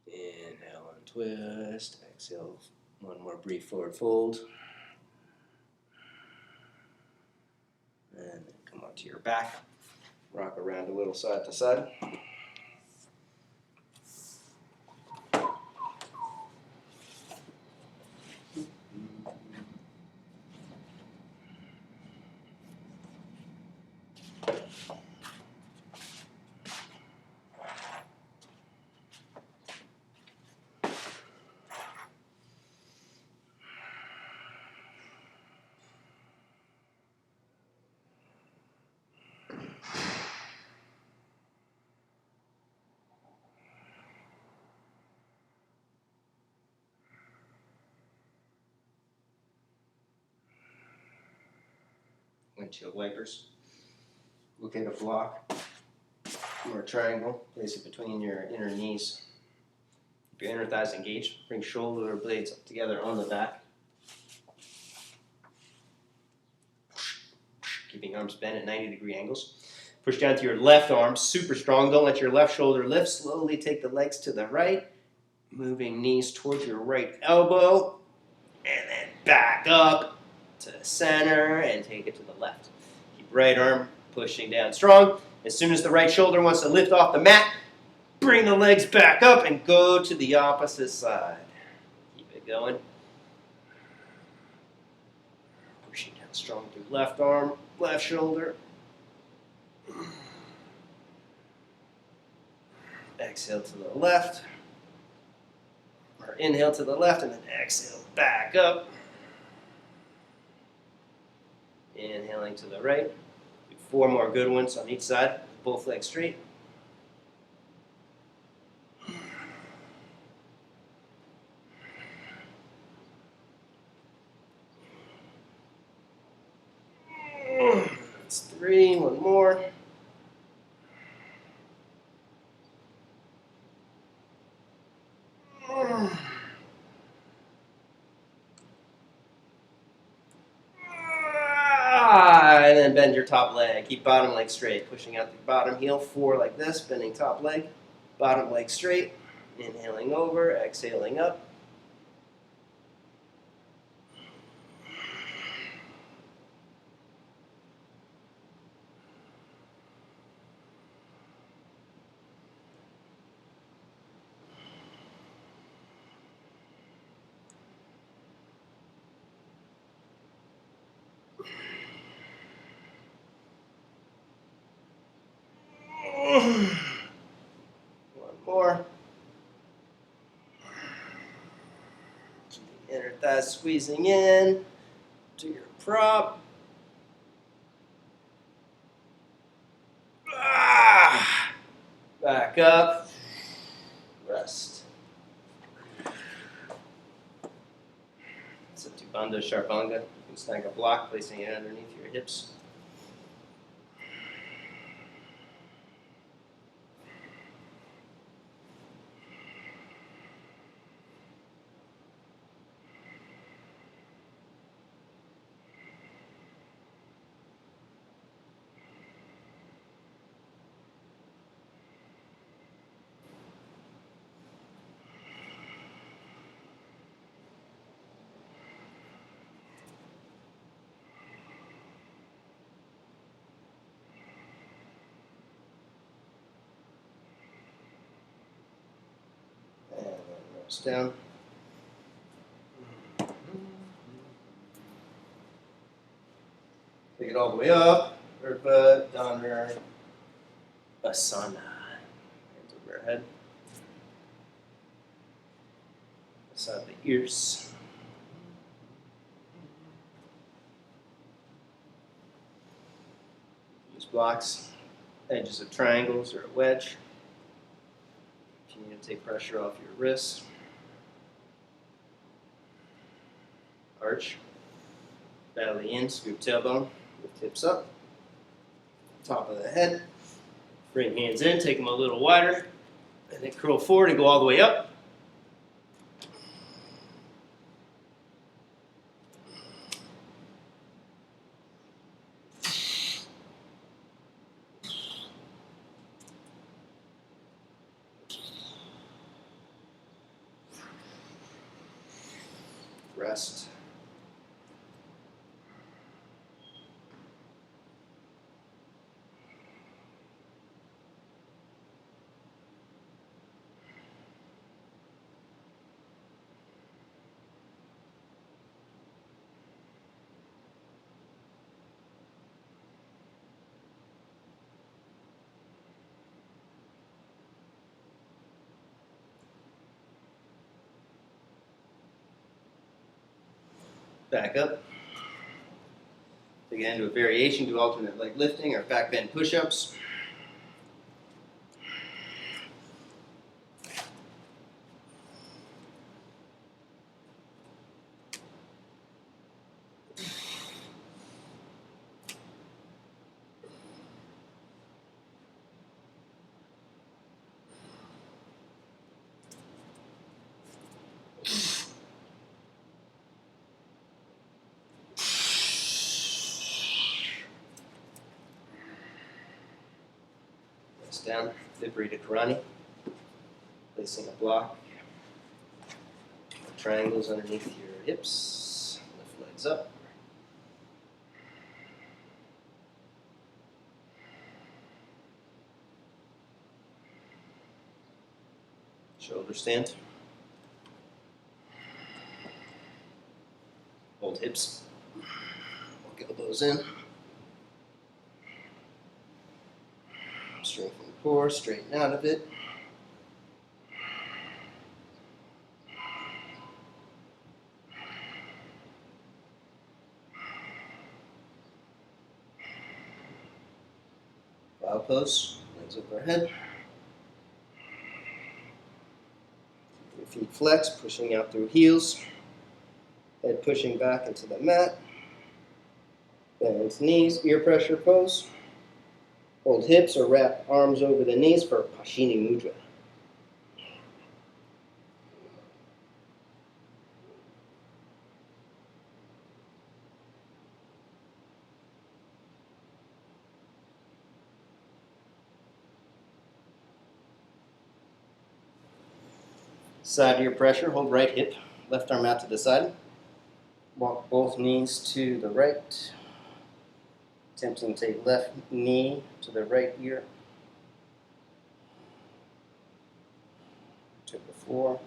Inhale and twist. Exhale, one more brief forward fold. And then come onto your back. Rock around a little side to side. Windshield wipers. Look at a block or a triangle. Place it between your inner knees. Keep your inner thighs engaged. Bring shoulder blades up together on the back. Keeping arms bent at 90-degree angles. Push down to your left arm, super strong. Don't let your left shoulder lift. Slowly take the legs to the right. Moving knees towards your right elbow. And then back up to the center and take it to the left. Keep right arm pushing down strong. As soon as the right shoulder wants to lift off the mat, bring the legs back up and go to the opposite side. Keep it going. Pushing down strong through left arm, left shoulder. Exhale to the left. Or inhale to the left and then exhale back up. Inhaling to the right. Do 4 more good ones on each side. Both legs straight. That's 3. 1 more. And then bend your top leg. Keep bottom leg straight. Pushing out the bottom heel. 4 like this. Bending top leg. Bottom leg straight. Inhaling over. Exhaling up. One more. Keep the inner thighs squeezing in to your prop. Back up. Rest. Bandha Sharvanga. You can snag a block, placing it underneath your hips. And then rest down. Take it all the way up. Urdhva Asana. Hands over your head. Beside the ears. Use blocks, edges of triangles or a wedge. Continue to take pressure off your wrists. Arch. Belly in, scoop tailbone. Lift hips up. Top of the head. Bring hands in, take them a little wider. And then curl forward and go all the way up. Rest. Back up. Again, do a variation, do alternate leg lifting or back bend push-ups. Down, Worldbridger Karani, placing a block, triangles underneath your hips, lift legs up. Shoulder stand. Hold hips, walk elbows in. Strengthen the core, straighten out of it. Bow pose, legs overhead. Keep your feet flexed, pushing out through heels. Head pushing back into the mat. Bend knees, ear pressure pose. Hold hips or wrap arms over the knees for Pashini Mudra. Side ear pressure, hold right hip, left arm out to the side. Walk both knees to the right. Attempting to take left knee to the right ear. To the floor.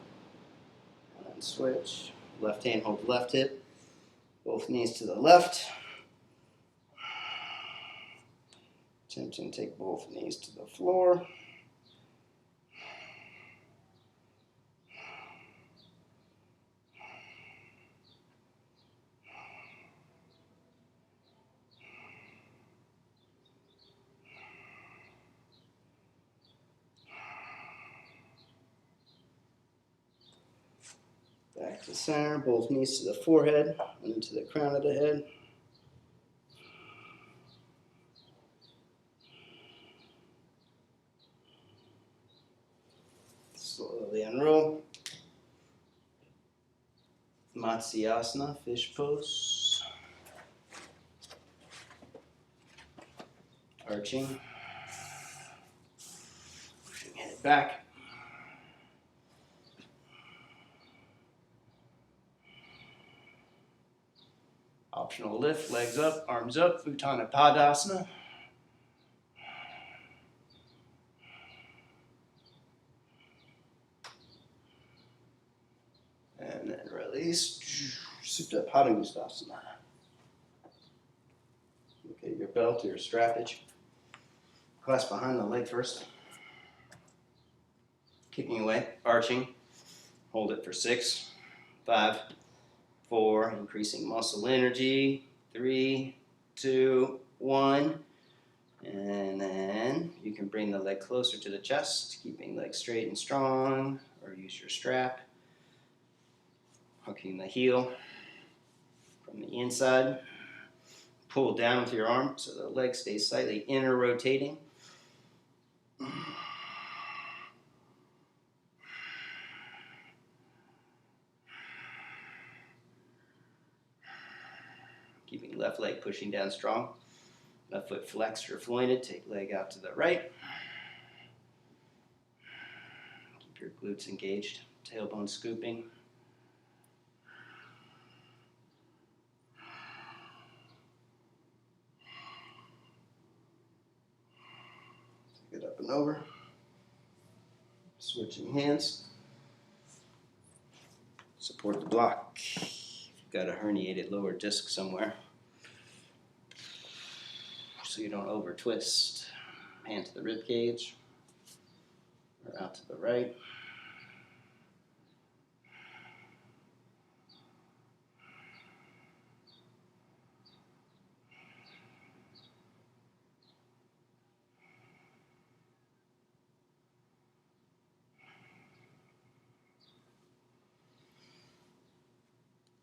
And then switch. Left hand hold left hip. Both knees to the left. Attempting to take both knees to the floor. Back to center, both knees to the forehead and into the crown of the head. Slowly unroll. Matsyasana, fish pose. Arching. Pushing head back. Optional lift, legs up, arms up, Uttanapādasana. And then release. Supta Padangusthasana. Okay, your belt or your strappage. Clasp behind the leg first. Kicking away, arching. Hold it for 6, 5, 4, increasing muscle energy. 3, 2, 1. And then you can bring the leg closer to the chest, keeping legs straight and strong, or use your strap. Hooking the heel from the inside. Pull down with your arm so the leg stays slightly inner rotating. Keeping left leg pushing down strong. Left foot flexed or flointed. Take leg out to the right. Keep your glutes engaged. Tailbone scooping. Take it up and over. Switching hands. Support the block. If you've got a herniated lower disc somewhere, so you don't over twist. Hand to the rib cage or out to the right.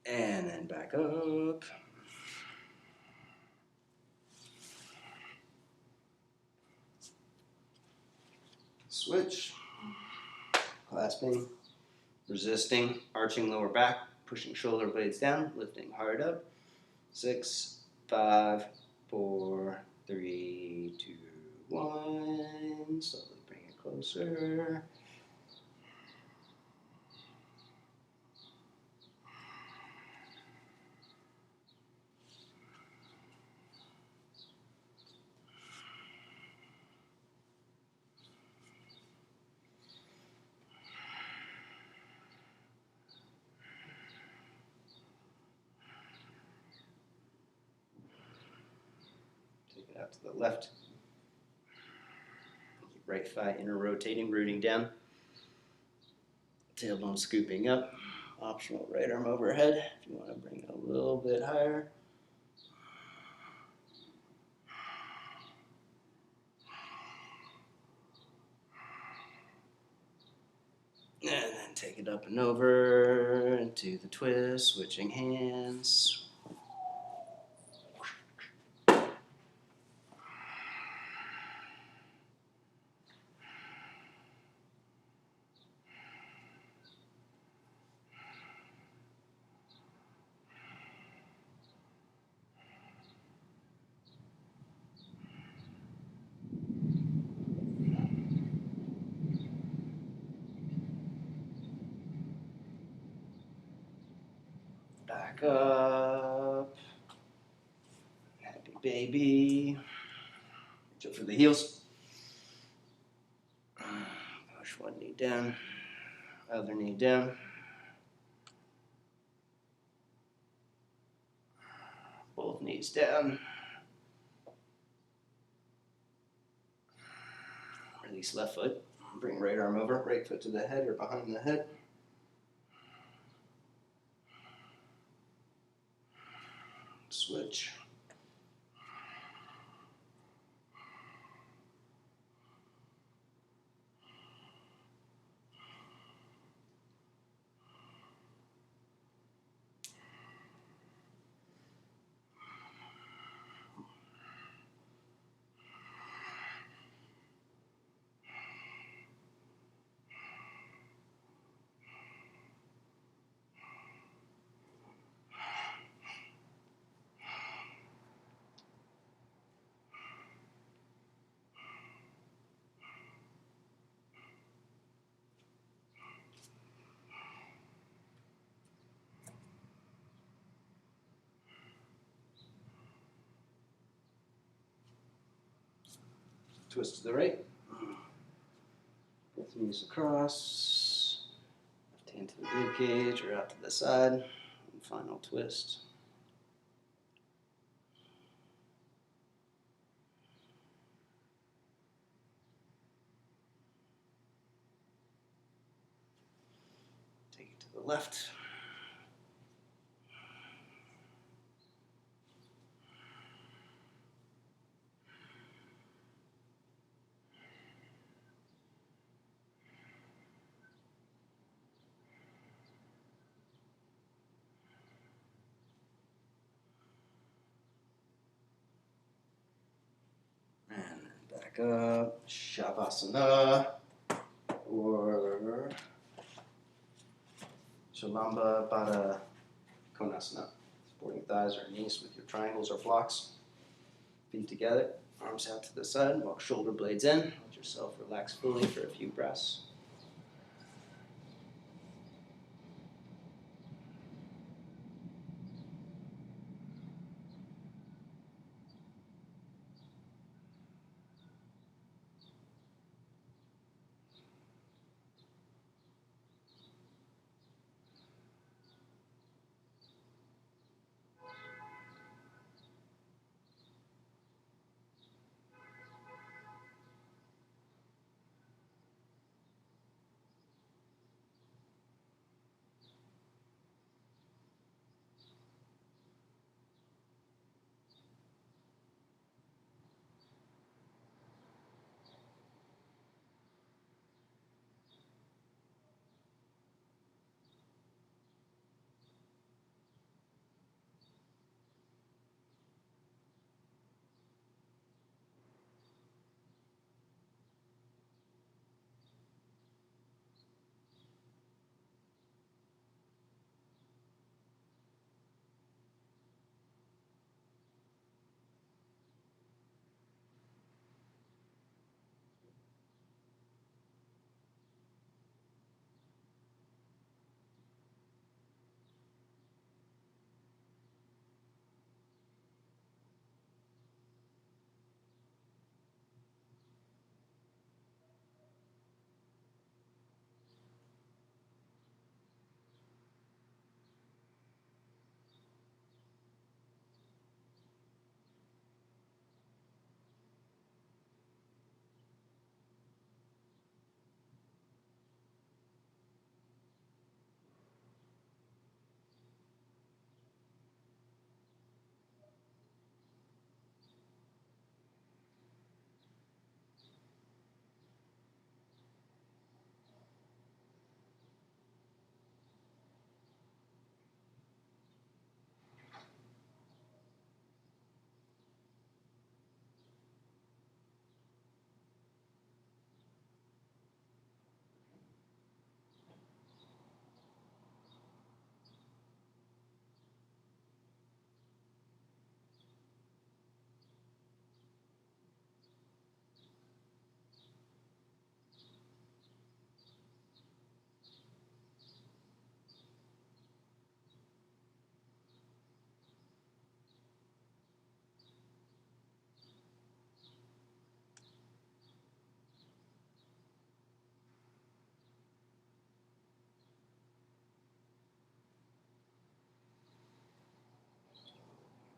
And then back up. Switch. Clasping, resisting, arching lower back, pushing shoulder blades down, lifting hard up. 6, 5, 4, 3, 2, 1. Slowly bring it closer. Out to the left. Keep right thigh inner rotating, rooting down. Tailbone scooping up. Optional right arm overhead if you want to bring it a little bit higher. And then take it up and over into the twist, switching hands. Back up. Happy baby. Reach up for the heels. Push one knee down, other knee down. Both knees down. Release left foot. Bring right arm over, right foot to the head or behind the head. Switch. Twist to the right. Both knees across. Left hand to the rib cage or out to the side. And final twist. Take it to the left. And back up, Shavasana, or Shalamba Pada Konasana. Supporting thighs or knees with your triangles or blocks. Feet together, arms out to the side, walk shoulder blades in. Let yourself relax fully for a few breaths.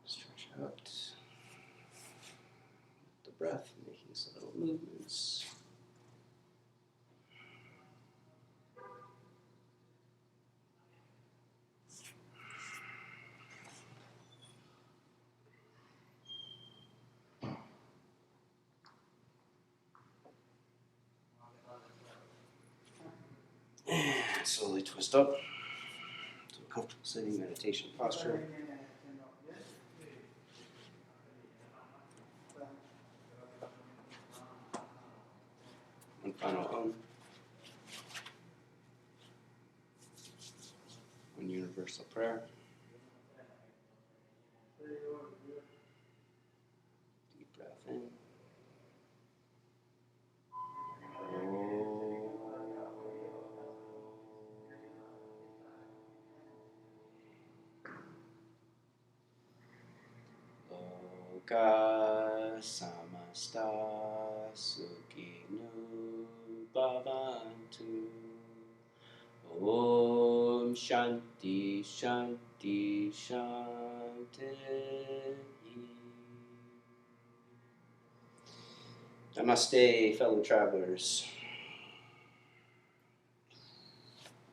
Stretch out the breath, making some little movements. And slowly twist up to a comfortable sitting meditation posture. And final one universal prayer. Deep breath in. Loka samasta Sukhino Bhavantu. Om Shanti Shanti Shanti. Namaste, fellow travelers.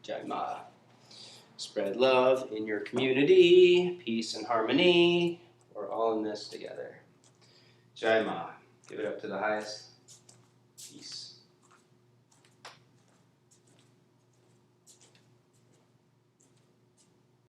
Jai Ma. Spread love in your community, peace and harmony. We're all in this together. Jai Ma. Give it up to the highest. Peace.